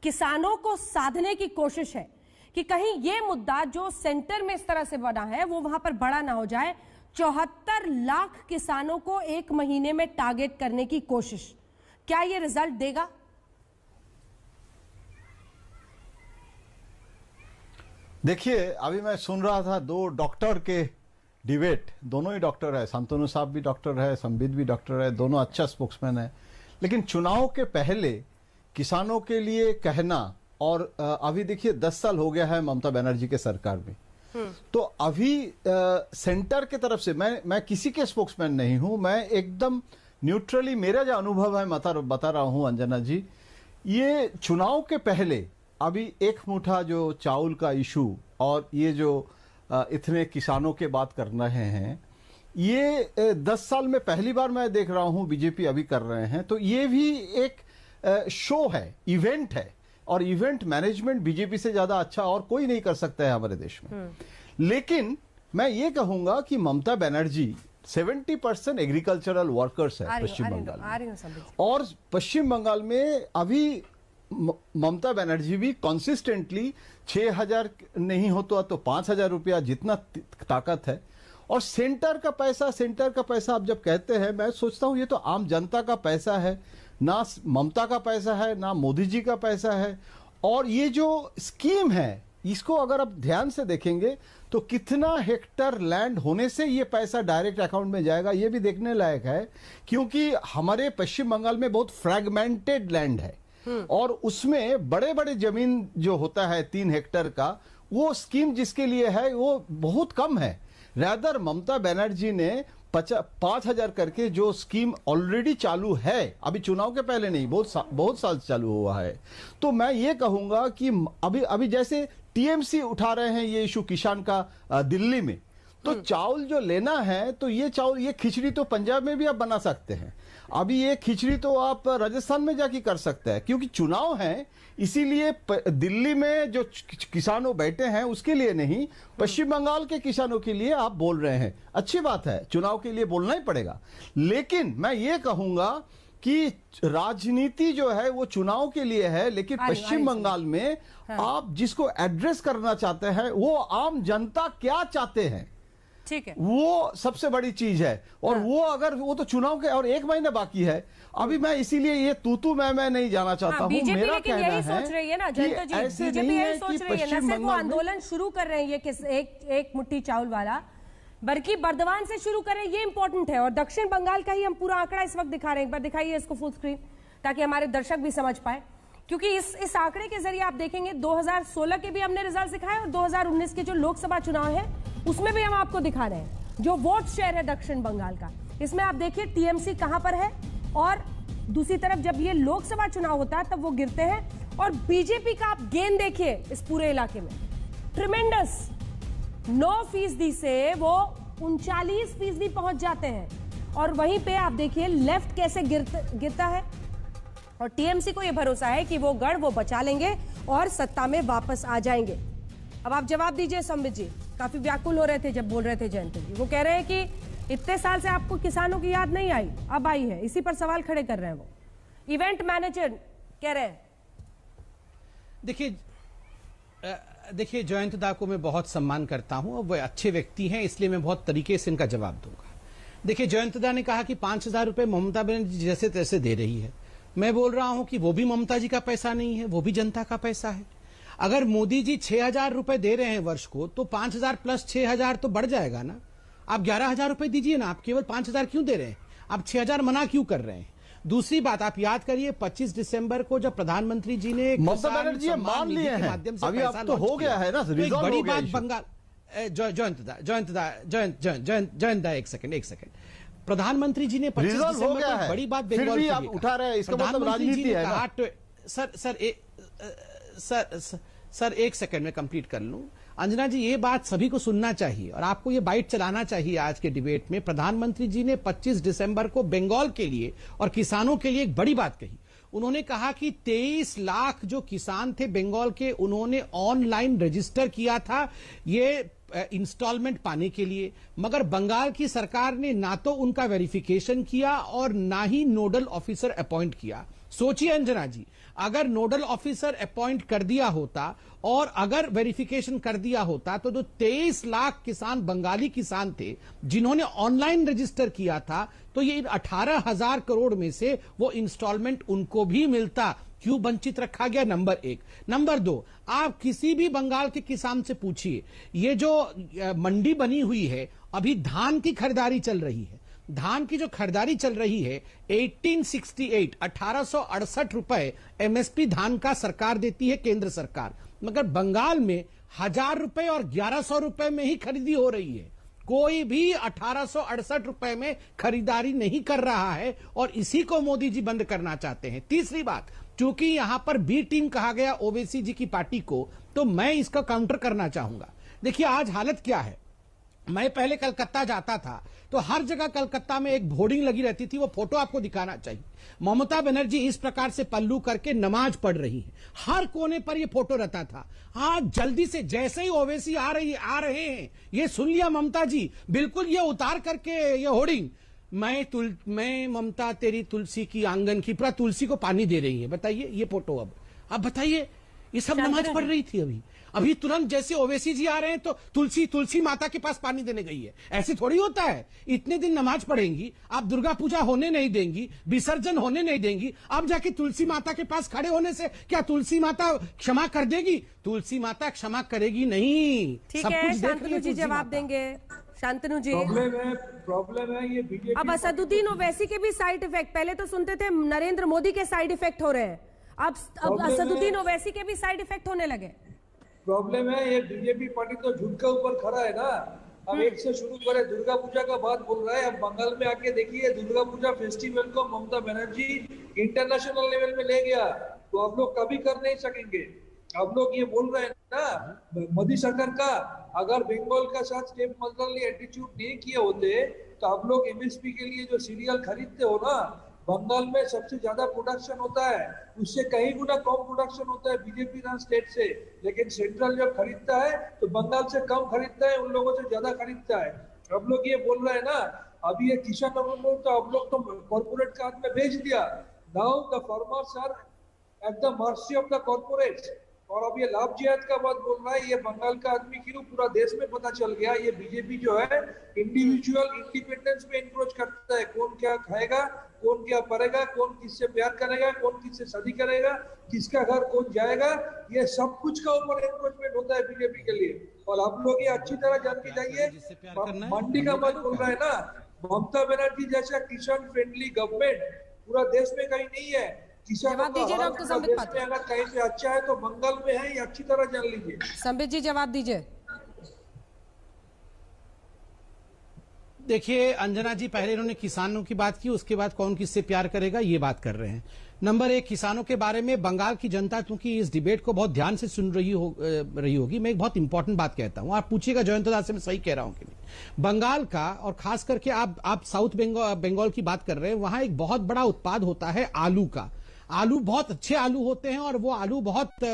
[SPEAKER 5] किसानों को साधने की कोशिश है कि कहीं ये मुद्दा जो सेंटर में इस तरह से बना है वो वहां पर बड़ा ना हो जाए। 74 लाख किसानों को एक महीने में टारगेट करने की कोशिश, क्या ये रिजल्ट देगा?
[SPEAKER 14] देखिए, अभी मैं सुन रहा था दो डॉक्टर के डिबेट, दोनों ही डॉक्टर है, शांतनु साहब भी डॉक्टर है, संबित भी डॉक्टर है, दोनों अच्छा स्पोक्समैन है। लेकिन चुनाव के पहले किसानों के लिए कहना, और अभी देखिए 10 साल हो गया है ममता बनर्जी के सरकार में, तो अभी सेंटर के तरफ से मैं किसी के स्पोक्समैन नहीं हूं, मैं एकदम न्यूट्रली मेरा जो अनुभव है बता रहा हूं अंजना जी। ये चुनाव के पहले अभी एक मुठा जो चावल का इशू और ये जो इतने किसानों के बात कर रहे हैं, ये 10 साल में पहली बार मैं देख रहा हूं बीजेपी अभी कर रहे हैं। तो ये भी एक शो है, इवेंट है, और इवेंट मैनेजमेंट बीजेपी से ज्यादा अच्छा और कोई नहीं कर सकता है हमारे देश में। लेकिन मैं ये कहूंगा कि ममता बनर्जी 70% एग्रीकल्चरल वर्कर्स है पश्चिम बंगाल में, और पश्चिम बंगाल में अभी ममता बनर्जी भी कंसिस्टेंटली 6,000 नहीं होता तो 5,000 रुपया जितना ताकत है। और सेंटर का पैसा आप जब कहते हैं, मैं सोचता हूं ये तो आम जनता का पैसा है, ना ममता का पैसा है ना मोदी जी का पैसा है। और ये जो स्कीम है इसको अगर आप ध्यान से देखेंगे तो कितना हेक्टर लैंड होने से ये पैसा डायरेक्ट अकाउंट में जाएगा ये भी देखने लायक है, क्योंकि हमारे पश्चिम बंगाल में बहुत फ्रैगमेंटेड लैंड है और उसमें बड़े बड़े जमीन जो होता है 3 हेक्टर का, वो स्कीम जिसके लिए है वो बहुत कम है। रादर ममता बनर्जी ने 5,000 करके जो स्कीम ऑलरेडी चालू है, अभी चुनाव के पहले नहीं, बहुत साल चालू हुआ है। तो मैं ये कहूंगा कि अभी जैसे टीएमसी उठा रहे हैं ये इशू किसान का दिल्ली में, तो चावल जो लेना है तो ये चावल, ये खिचड़ी तो पंजाब में भी आप बना सकते हैं, अभी ये खिचड़ी तो आप राजस्थान में जाके कर सकते हैं, क्योंकि चुनाव है। इसीलिए दिल्ली में जो किसानों बैठे हैं उसके लिए नहीं, पश्चिम बंगाल के किसानों के लिए आप बोल रहे हैं, अच्छी बात है, चुनाव के लिए बोलना ही पड़ेगा। लेकिन मैं ये कहूंगा कि राजनीति जो है वो चुनाव के लिए है, लेकिन पश्चिम बंगाल में आप जिसको एड्रेस करना चाहते हैं वो आम जनता क्या चाहते हैं,
[SPEAKER 5] ठीक है,
[SPEAKER 14] वो सबसे बड़ी चीज है। और वो अगर वो तो चुनाव के और 1 महीना बाकी है अभी, मैं इसीलिए ये तू मैं नहीं जाना चाहता हूँ। मेरा कहना है
[SPEAKER 5] सोच रही है ना जयंतो जी, बीजेपी यही सोच रही है, न सिर्फ वो आंदोलन शुरू कर रहे हैं ये एक मुट्ठी चावल वाला, बल्कि बर्दवान से शुरू करें, ये इंपॉर्टेंट है। और दक्षिण बंगाल का ही हम पूरा आंकड़ा इस वक्त दिखा रहे हैं, एक बार दिखाइए इसको फुल स्क्रीन ताकि हमारे दर्शक भी समझ पाए, क्योंकि इस आंकड़े के जरिए आप देखेंगे 2016 के भी हमने रिजल्ट दिखाए और 2019 के जो लोकसभा चुनाव है उसमें भी हम आपको दिखा रहे हैं जो वोट शेयर है दक्षिण बंगाल का। इसमें आप देखिए टीएमसी कहां पर है, और दूसरी तरफ जब ये लोकसभा चुनाव होता है तब वो गिरते हैं। और बीजेपी का आप गेन देखिए इस पूरे इलाके में, ट्रिमेंडस 9% से वो 39% पहुंच जाते हैं। और वहीं पे आप देखिए लेफ्ट कैसे गिरता है, और टीएमसी को यह भरोसा है कि वो गढ़ वो बचा लेंगे और सत्ता में वापस आ जाएंगे। अब आप जवाब दीजिए संबित जी, काफी व्याकुल हो रहे थे जब बोल रहे थे जयंत जी, वो कह रहे हैं कि इतने साल से आपको किसानों की याद नहीं आई, अब आई है, इसी पर सवाल खड़े कर रहे हैं वो इवेंट मैनेजर कह रहे हैं।
[SPEAKER 10] देखिए जयंत दा को मैं बहुत सम्मान करता हूं, वो अच्छे व्यक्ति हैं, इसलिए मैं बहुत तरीके से इनका जवाब दूंगा। देखिए जयंत दा ने कहा कि 5,000 रुपए ममता बनर्जी जैसे तैसे दे रही है, मैं बोल रहा हूं कि वो भी ममता जी का पैसा नहीं है, वो भी जनता का पैसा है। अगर मोदी जी 6,000 रुपए दे रहे हैं वर्ष को, तो 5,000 प्लस 6,000 तो बढ़ जाएगा ना। आप 11,000 रुपए दीजिए ना, आप केवल 5,000 क्यों दे रहे हैं, आप 6,000 मना क्यों कर रहे हैं। दूसरी बात आप याद करिए 25 दिसंबर को जब प्रधानमंत्री जी ने
[SPEAKER 14] ममता बनर्जी मान लिए हैं, अभी अब तो हो गया है ना,
[SPEAKER 10] एक बड़ी बात बंगाल, जयंत दा एक सेकंड, प्रधानमंत्री जी ने 25 दिसंबर को बड़ी बात
[SPEAKER 14] बंगाल की उठा रहे हैं, इसका मतलब राजनीति है
[SPEAKER 10] ना। सर एक सेकंड में कंप्लीट कर लूं। अंजना जी ये बात सभी को सुनना चाहिए और आपको ये बाइट चलाना चाहिए आज के डिबेट में। प्रधानमंत्री जी ने 25 दिसंबर को बंगाल के लिए और किसानों के लिए एक बड़ी बात कही। उन्होंने कहा कि 23 लाख जो किसान थे बंगाल के, उन्होंने ऑनलाइन रजिस्टर किया था ये इंस्टॉलमेंट पाने के लिए, मगर बंगाल की सरकार ने ना तो उनका वेरिफिकेशन किया और ना ही नोडल ऑफिसर अपॉइंट किया। सोचिए अंजना जी, अगर नोडल ऑफिसर अपॉइंट कर दिया होता और अगर वेरिफिकेशन कर दिया होता तो जो 23 लाख किसान बंगाली किसान थे जिन्होंने ऑनलाइन रजिस्टर किया था, तो ये 18,000 करोड़ में से वो इंस्टॉलमेंट उनको भी मिलता। क्यों वंचित रखा गया? नंबर 1। नंबर 2, आप किसी भी बंगाल के किसान से पूछिए, ये जो मंडी बनी हुई है, अभी धान की खरीदारी चल रही है, धान की जो खरीदारी चल रही है 1868 रुपए एमएसपी धान का सरकार देती है, केंद्र सरकार, मगर बंगाल में 1000 रुपए और 1100 रुपए में ही खरीदी हो रही है। कोई भी 1868 रुपए में खरीदारी नहीं कर रहा है और इसी को मोदी जी बंद करना चाहते हैं। तीसरी बात, चूंकि यहां पर बी टीम कहा गया ओवैसी जी की पार्टी को, तो मैं इसका काउंटर करना चाहूंगा। देखिए आज हालत क्या है, मैं पहले कलकत्ता जाता था तो हर जगह कलकत्ता में एक होर्डिंग लगी रहती थी, वो फोटो आपको दिखाना चाहिए, ममता बनर्जी इस प्रकार से पल्लू करके नमाज पढ़ रही है, हर कोने पर ये फोटो रहता था। आज जल्दी से जैसे ही ओवैसी आ रहे हैं, ये सुन लिया ममता जी, बिल्कुल ये उतार करके ये होर्डिंग, मैं ममता तेरी तुलसी की आंगन की, पूरा तुलसी को पानी दे रही है। बताइए ये फोटो, अब बताइए, ये सब नमाज पढ़ रही थी। अभी तुरंत जैसे ओवैसी जी आ रहे हैं तो तुलसी माता के पास पानी देने गई है। ऐसे थोड़ी होता है, इतने दिन नमाज पढ़ेंगी, आप दुर्गा पूजा होने नहीं देंगी, विसर्जन होने नहीं देंगी, अब जाके तुलसी माता के पास खड़े होने से क्या तुलसी माता क्षमा कर देगी? तुलसी माता क्षमा करेगी नहीं।
[SPEAKER 5] ठीक है, शांतनु जी जवाब देंगे। शांतनु जी,
[SPEAKER 11] प्रॉब्लम है ये बीजेपी।
[SPEAKER 5] अब असदुद्दीन ओवैसी के भी साइड इफेक्ट, पहले तो सुनते थे नरेंद्र मोदी के साइड इफेक्ट हो रहे हैं, अब असदुद्दीन ओवैसी के भी साइड इफेक्ट होने लगे।
[SPEAKER 11] प्रॉब्लम है ये बीजेपी पार्टी तो झुंड के ऊपर खड़ा है ना। अब एक से शुरू करे, दुर्गा पूजा का बात बोल रहा है, अब बंगाल में आके देखिए दुर्गा पूजा फेस्टिवल को ममता बनर्जी इंटरनेशनल लेवल में ले गया, तो आप लोग कभी कर नहीं सकेंगे। आप लोग ये बोल रहे हैं ना मोदी सरकार का, अगर बंगाल का साथ स्टेप मदरली एटीट्यूड नहीं किए होते तो आप लोग एमएसपी के लिए जो सीरियल खरीदते हो ना, बंगाल में सबसे ज्यादा प्रोडक्शन होता है, उससे कहीं गुना कम प्रोडक्शन होता है बीजेपी रन स्टेट से, लेकिन सेंट्रल जब खरीदता है तो बंगाल से कम खरीदता है, उन लोगों से ज्यादा खरीदता है। अब लोग ये बोल रहे हैं ना, अभी ये किसान तो अब लोग तो कॉर्पोरेट के हाथ में भेज दिया। Now the farmers are at the mercy of the corporates. और अब ये लाभ जिहाद का बात बोल रहा है, ये बंगाल का आदमी क्यों पूरा देश में पता चल गया। ये बीजेपी जो है इंडिविजुअल इंडिपेंडेंस में इंक्रोच करता है, कौन क्या खाएगा, कौन क्या पढ़ेगा, कौन किससे प्यार करेगा, कौन किससे शादी करेगा, किसका घर कौन जाएगा, ये सब कुछ का ऊपर इंक्रोचमेंट होता है बीजेपी के लिए। और आप लोग ये अच्छी तरह जान के जाइए, मंडी का बात बोल रहा है ना, ममता बनर्जी जैसा किसान फ्रेंडली गवर्नमेंट पूरा देश में कहीं नहीं है।
[SPEAKER 5] जवाब दीजिए डॉक्टर संबित पात्रा।
[SPEAKER 11] अगर कहीं पे अच्छा है तो बंगाल में है, ये अच्छी तरह जान लीजिए।
[SPEAKER 5] संबित जी जवाब दीजिए।
[SPEAKER 10] देखिए अंजना जी, पहले इन्होंने किसानों की बात की, उसके बाद कौन किससे प्यार करेगा ये बात कर रहे हैं। नंबर 1, किसानों के बारे में बंगाल की जनता क्योंकि इस डिबेट को बहुत ध्यान से सुन रही होगी, मैं एक बहुत इंपॉर्टेंट बात कहता हूं, आप पूछिएगा जयंत दास से मैं सही कह रहा हूं कि नहीं। बंगाल का, और खास करके आप साउथ बंगाल की बात कर रहे हैं, वहां एक बहुत बड़ा उत्पाद होता है आलू का। आलू बहुत अच्छे आलू होते हैं और वो आलू बहुत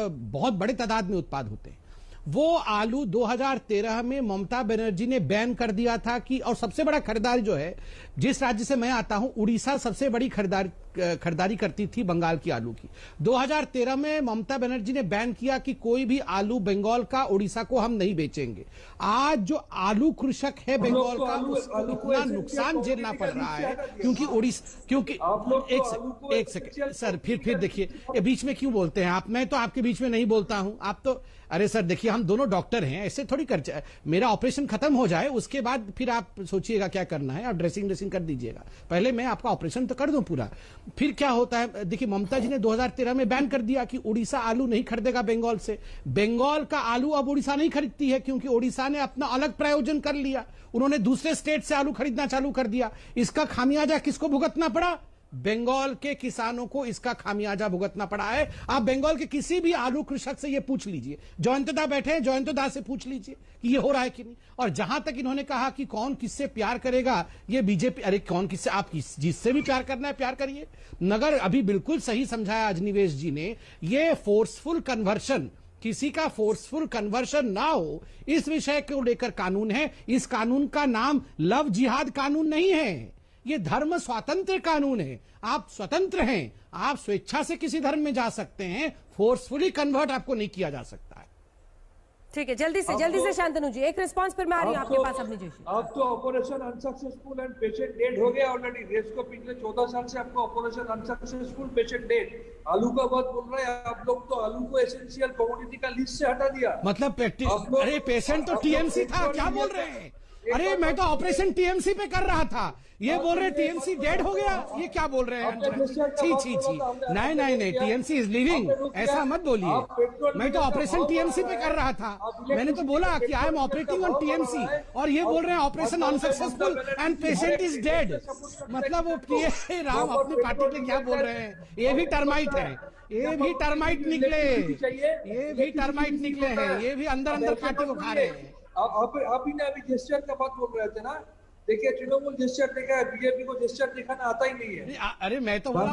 [SPEAKER 10] बड़े तादाद में उत्पाद होते हैं। वो आलू 2013 में ममता बनर्जी ने बैन कर दिया था कि, और सबसे बड़ा खरीदारी जो है, जिस राज्य से मैं आता हूं उड़ीसा सबसे बड़ी खरीदारी करती थी बंगाल की आलू की। 2013 में ममता बनर्जी ने बैन किया कि कोई भी आलू बंगाल का उड़ीसा को हम नहीं बेचेंगे। आज जो आलू कृषक है बंगाल का, उसको इतना नुकसान झेलना पड़ रहा है क्योंकि एक सेकंड सर, फिर देखिए बीच में क्यों बोलते हैं आप, मैं तो आपके बीच में नहीं बोलता हूं, आप तो, अरे सर देखिए हम दोनों डॉक्टर हैं, ऐसे थोड़ी कर, मेरा ऑपरेशन खत्म हो जाए उसके बाद फिर आप सोचिएगा क्या करना है, आप ड्रेसिंग कर दीजिएगा, पहले मैं आपका ऑपरेशन तो कर दूं पूरा, फिर क्या होता है। देखिए ममता जी ने 2013 में बैन कर दिया कि उड़ीसा आलू नहीं खरीदेगा बंगाल से। बंगाल का आलू अब उड़ीसा नहीं खरीदती है क्योंकि उड़ीसा ने अपना अलग प्रायोजन कर लिया, उन्होंने दूसरे स्टेट से आलू खरीदना चालू कर दिया। इसका खामियाजा किसको भुगतना पड़ा? बंगाल के किसानों को इसका खामियाजा भुगतना पड़ा है। आप बंगाल के किसी भी आलू कृषक से ये पूछ लीजिए, जयंतदा बैठे हैं, जयंतदा से पूछ लीजिए कि ये हो रहा है कि नहीं। और जहां तक इन्होंने कहा कि कौन किससे प्यार करेगा, ये बीजेपी, अरे कौन किससे, आप जिससे भी प्यार करना है प्यार करिए, मगर अभी बिल्कुल सही समझाया अजनिवेश जी ने, ये फोर्सफुल कन्वर्शन, किसी का फोर्सफुल कन्वर्शन ना हो, इस विषय को लेकर कानून है। इस कानून का नाम लव जिहाद कानून नहीं है, ये धर्म स्वातंत्र कानून है। आप स्वतंत्र हैं, आप स्वेच्छा से किसी धर्म में जा सकते हैं, फोर्सफुली कन्वर्ट आपको नहीं किया जा सकता है।
[SPEAKER 5] ठीक है, जल्दी से शांतनु जी एक रिस्पांस फिर मैं आ रही हूं आपके पास अपनी जोशी।
[SPEAKER 11] अब तो operation unsuccessful and patient dead हो गया ऑलरेडी। देश को पिछले 14 साल से आपको ऑपरेशन अनसक्सेसफुल पेशेंट डेड, आलू का बहुत बोल रहे हैं आप लोग, तो आलू को एसेंशियल कमोडिटी का लिस्ट से हटा दिया।
[SPEAKER 10] मतलब अरे पेशेंट तो टीएमसी था, क्या बोल रहे हैं? अरे मैं तो ऑपरेशन टीएमसी पे कर रहा था, ये बोल रहे टीएमसी डेड हो गया, ये क्या बोल रहे हैं? छी नहीं, टीएमसी इज लिविंग, ऐसा मत बोलिए। मैं तो ऑपरेशन टीएमसी पे कर रहा था, मैंने तो बोला कि I am operating on TMC, और ये बोल रहे हैं operation unsuccessful and patient is dead. मतलब वो पीए राम अपनी पार्टी के क्या बोल रहे हैं? ये भी टर्माइट है, ये भी टर्माइट निकले हैं, ये भी अंदर पार्टी को खा रहे हैं।
[SPEAKER 11] आप ही ने अभी जेस्चर का बात बोल रहे थे ना, देखिए तृणमूल जेस्चर देखा है, बीजेपी को जेस्चर दिखाना आता ही नहीं है।
[SPEAKER 10] अरे मैं तो बोला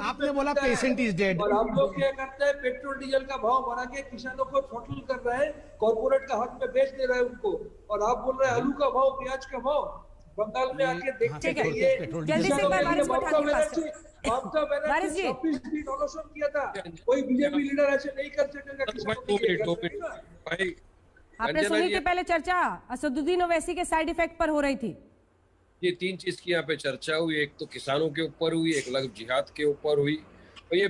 [SPEAKER 10] आपने बोला पेशेंट इज डेड,
[SPEAKER 11] और आप लोग क्या करते हैं, पेट्रोल डीजल का भाव बढ़ा के किसानों को थ्रॉटल कर रहे हैं, कॉर्पोरेट का हक में बेच दे रहे हैं उनको, और आप बोल रहे हैं आलू का भाव, प्याज का भाव। बंगाल में आके देखते जाइए,
[SPEAKER 5] जल्दी से
[SPEAKER 11] डोनेशन किया था, कोई बीजेपी लीडर ऐसे नहीं कर सकेगा।
[SPEAKER 5] आपने सुनी थी पहले चर्चा असदुद्दीन ओवैसी के साइड इफेक्ट पर हो रही थी।
[SPEAKER 12] ये 3 चीज की यहाँ पे चर्चा हुई, एक तो किसानों के ऊपर हुई, एक लव जिहाद के ऊपर हुई, और ये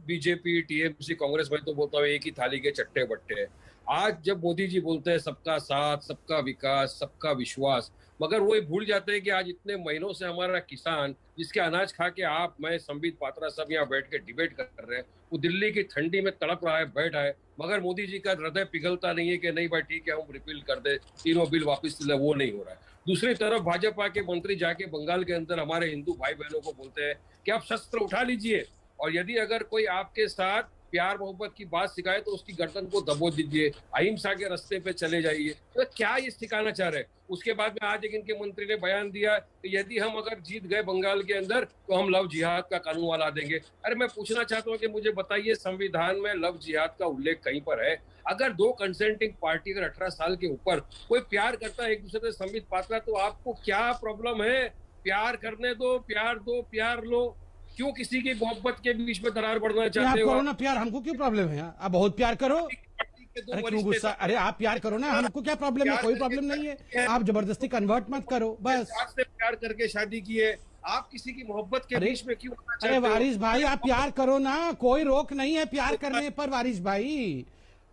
[SPEAKER 12] बीजेपी टीएमसी कांग्रेस, में तो बोलता हूँ एक ही थाली के चट्टे बट्टे हैं। आज जब मोदी जी बोलते हैं सबका साथ, सबका विकास, सबका विश्वास, मगर वो भूल जाते हैं कि आज इतने महीनों से हमारा किसान, जिसके अनाज खा के आप, मैं, संबित पात्रा सब यहाँ बैठ के डिबेट कर रहे हैं, वो दिल्ली की ठंडी में तड़प रहा है, बैठा है, मगर मोदी जी का हृदय पिघलता नहीं है कि नहीं भाई ठीक है हम रिपील कर दे, तीनों बिल वापस ले, वो नहीं हो रहा है। दूसरी तरफ भाजपा के मंत्री जाके बंगाल के अंदर हमारे हिंदू भाई बहनों को बोलते हैं कि आप शस्त्र उठा लीजिए, और यदि अगर कोई आपके साथ प्यार मोहब्बत की बात सिखाए तो उसकी गर्दन को दबोच दीजिए, अहिंसा के रास्ते पे चले जाइए। तो क्या ये सिखाना चाह रहे हैं? उसके बाद में आज एक इनके मंत्री ने बयान दिया कि यदि हम अगर जीत गए बंगाल के अंदर तो हम लव जिहाद का कानून वाला देंगे। अरे मैं पूछना चाहता हूँ कि मुझे बताइए, संविधान में लव जिहाद का उल्लेख कहीं पर है? अगर 2 कंसेंटिंग पार्टी अगर 18 साल के ऊपर कोई प्यार करता है एक दूसरे से, संबित पात्रा, तो आपको क्या प्रॉब्लम है? प्यार करने दो, प्यार लो, क्यों किसी की मोहब्बत के बीच में दरार बढ़ना चाहते हो?
[SPEAKER 10] आप करो ना प्यार, हमको क्यों प्रॉब्लम है? आप बहुत प्यार करो, अरे क्यों गुस्सा? अरे आप प्यार करो ना, हमको क्या प्रॉब्लम है? कोई प्रॉब्लम नहीं है, आप जबरदस्ती कन्वर्ट मत करो बस।
[SPEAKER 12] से प्यार करके शादी की है, आप किसी की मोहब्बत के बीच में क्यों?
[SPEAKER 10] अरे वारिस भाई आप प्यार करो ना, कोई रोक नहीं है प्यार करने पर। वारिस भाई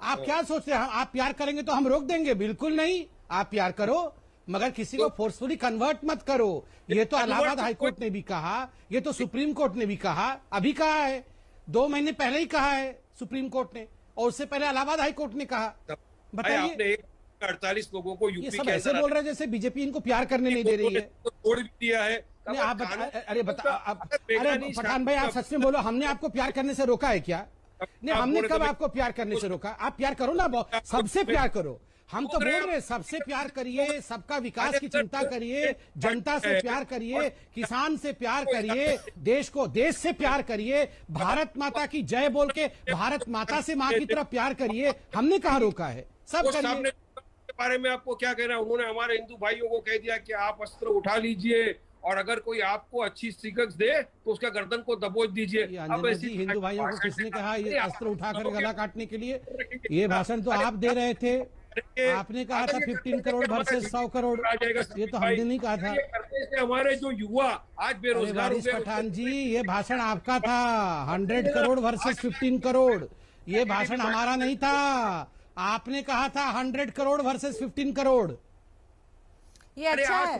[SPEAKER 10] आप क्या सोचते हैं आप प्यार करेंगे तो हम रोक देंगे? बिल्कुल नहीं, आप प्यार करो, मगर किसी को फोर्सफुली कन्वर्ट मत करो। ये तो इलाहाबाद हाईकोर्ट ने भी कहा, ये तो सुप्रीम कोर्ट ने भी कहा, अभी कहा है, 2 महीने पहले ही कहा है सुप्रीम कोर्ट ने, और उससे पहले इलाहाबाद हाईकोर्ट ने ककहा।
[SPEAKER 12] बताइए 48 लोगों को यूपी
[SPEAKER 10] ये सब ऐसे बोल रहे हैं जैसे बीजेपी इनको प्यार करने नहीं दे रही है।
[SPEAKER 12] तोड़ भी दिया है।
[SPEAKER 10] आप अरे पठान भाई आप सच में बोलो, हमने आपको प्यार करने से रोका है क्या? नहीं, हमने कब आपको प्यार करने से रोका? आप प्यार करो ना, सबसे प्यार करो। हम तो बोल रहे हैं सबसे प्यार करिए, सबका विकास की चिंता करिए, जनता से प्यार करिए, किसान से प्यार करिए, देश से प्यार करिए, भारत माता की जय बोल के भारत माता से माँ की तरफ प्यार करिए। हमने कहाँ रोका है? सब करिए।
[SPEAKER 12] बारे में आपको क्या कहना है? उन्होंने हमारे हिंदू भाइयों को कह दिया कि आप अस्त्र उठा लीजिए, और अगर कोई आपको अच्छी शिकस्त दे तो उसका गर्दन को दबोच दीजिए।
[SPEAKER 10] अब ऐसी हिंदू भाइयों को किसने कहा ये अस्त्र उठाकर गला काटने के लिए? ये भाषण तो आप दे रहे थे, आपने कहा था 15 करोड़ वर्सेस 100 करोड़, ये तो हमने नहीं कहा था।
[SPEAKER 12] हमारे जो युवा आज बेरोजगार हो गए।
[SPEAKER 10] पठान जी ये भाषण आपका था, 100 करोड़ वर्सेस 15 करोड़, ये भाषण हमारा नहीं था। आपने कहा था 100 करोड़ वर्सेस 15 करोड़।
[SPEAKER 5] ये अच्छा है।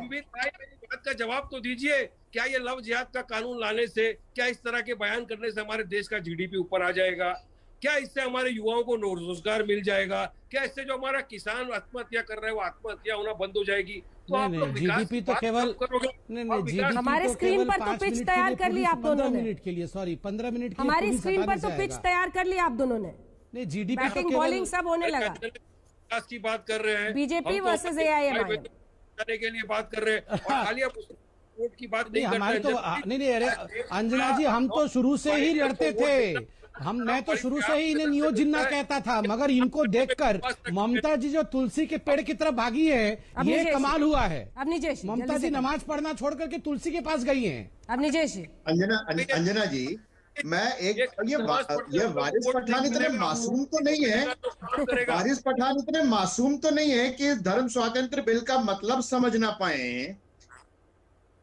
[SPEAKER 12] बात का जवाब तो दीजिए, क्या ये लव जिहाद का कानून लाने से, क्या इस तरह के बयान करने से हमारे देश का जीडीपी ऊपर आ जाएगा? क्या इससे हमारे युवाओं को रोजगार मिल जाएगा? क्या इससे जो हमारा किसान आत्महत्या कर रहा है वो आत्महत्या होना बंद हो जाएगी? तो आप लोग
[SPEAKER 10] जीडीपी तो केवल
[SPEAKER 5] हमारे स्क्रीन पर तो पिच तैयार कर ली आप दोनों ने।
[SPEAKER 10] 15 मिनट के लिए, सॉरी 15 मिनट के लिए
[SPEAKER 5] हमारी स्क्रीन पर तो पिच तैयार कर ली आप दोनों ने।
[SPEAKER 10] नहीं, जीडीपी
[SPEAKER 5] बैटिंग बॉलिंग सब होने लगा।
[SPEAKER 12] विकास की बात कर रहे हैं,
[SPEAKER 5] बीजेपी वर्सेस एआईएमआईएम
[SPEAKER 12] करने के लिए बात कर रहे हैं और खाली आप वोट की बात नहीं
[SPEAKER 10] हमारे तो नहीं अरे अंजना जी, हम तो शुरू से ही लड़ते थे। मैं तो शुरू से ही इन्हें नियो जिन्ना कहता था, मगर इनको देखकर ममता जी जो तुलसी के पेड़ की तरफ भागी है, ये कमाल हुआ है।
[SPEAKER 5] अब निजेश
[SPEAKER 10] ममता जी नमाज पढ़ना छोड़ करके तुलसी के पास गई हैं।
[SPEAKER 5] अब निजेश
[SPEAKER 13] अंजना जी, मैं ये वारिस पठान इतने मासूम तो नहीं है, वारिस पठान इतने मासूम तो नहीं है कि धर्म स्वातंत्र बिल का मतलब समझ ना पाए।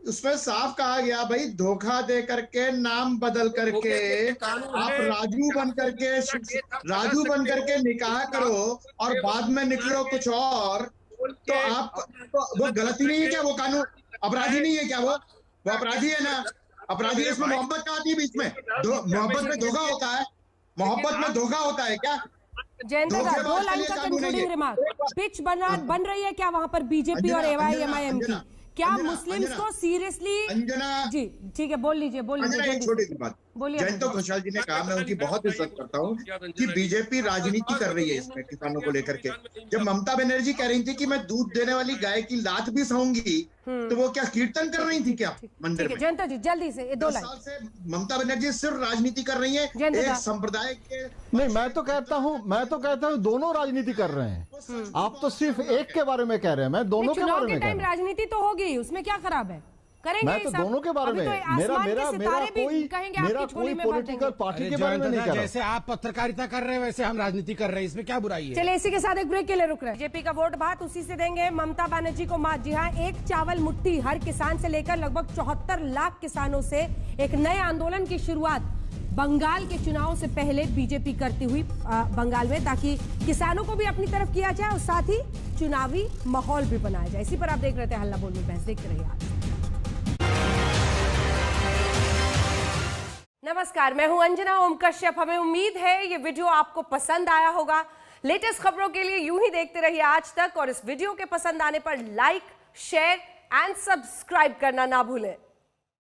[SPEAKER 13] उसमें साफ कहा गया भाई, धोखा दे करके, नाम बदल करके, आप राजू बन करके निकाह करो और बाद में निकलो कुछ और, तो आप वो गलती नहीं है क्या? वो कानून अपराधी नहीं है क्या? वो अपराधी है ना? अपराधी इसमें मोहब्बत का आती है बीच में? मोहब्बत में धोखा होता है? मोहब्बत में धोखा होता है क्या?
[SPEAKER 5] जयंत दा, 2 लाइन का कंक्लूडिंग रिमार्क। पिच बन रही है क्या वहां पर बीजेपी और एआईएमआईएम की? क्या मुस्लिम्स को सीरियसली? जी ठीक है, बोल लीजिए
[SPEAKER 13] एक छोटी सी बात
[SPEAKER 5] बोलिए।
[SPEAKER 13] जयंत खुशहाल जी ने कहा, मैं उनकी बहुत इज्जत करता हूँ कि बीजेपी राजनीति कर रही है इसमें किसानों को लेकर के। जब ममता बनर्जी कह रही थी कि मैं दूध देने वाली गाय की लात भी सहूंगी, तो वो क्या कीर्तन कर रही थी क्या मंदिर में?
[SPEAKER 5] जयंत जी जल्दी से 2 लाइन।
[SPEAKER 13] 10 साल से ममता बनर्जी सिर्फ राजनीति कर रही है, एक संप्रदाय के।
[SPEAKER 14] नहीं, मैं तो कहता हूँ दोनों राजनीति कर रहे हैं। आप तो सिर्फ एक के बारे में कह रहे हैं, मैं दोनों के बारे में कह रहा हूं।
[SPEAKER 5] राजनीति तो होगी, उसमें क्या खराब है? करेंगे
[SPEAKER 14] मैं तो दोनों के बारे में, मेरा कोई पॉलिटिकल पार्टी के बारे में नहीं कह रहा।
[SPEAKER 10] जैसे आप पत्रकारिता कर रहे हैं वैसे हम राजनीति कर रहे हैं, इसमें क्या बुराई है?
[SPEAKER 5] चलिए इसी के साथ एक ब्रेक के लिए रुक रहे हैं। बीजेपी का वोट बात उसी से देंगे, ममता बनर्जी को मात। जी हाँ, एक चावल मुट्ठी हर किसान से लेकर लगभग 74 लाख किसानों से एक नए आंदोलन की शुरुआत बंगाल के चुनाव से पहले बीजेपी करती हुई बंगाल में, ताकि किसानों को भी अपनी तरफ किया जाए और साथ ही चुनावी माहौल भी बनाया जाए। इसी पर आप देख रहे थे हल्ला बोल में बहस, देखते रहिए आज। नमस्कार, मैं हूं अंजना ओम कश्यप। हमें उम्मीद है ये वीडियो आपको पसंद आया होगा। लेटेस्ट खबरों के लिए यूं ही देखते रहिए आज तक, और इस वीडियो के पसंद आने पर लाइक, शेयर एंड सब्सक्राइब करना ना भूलें।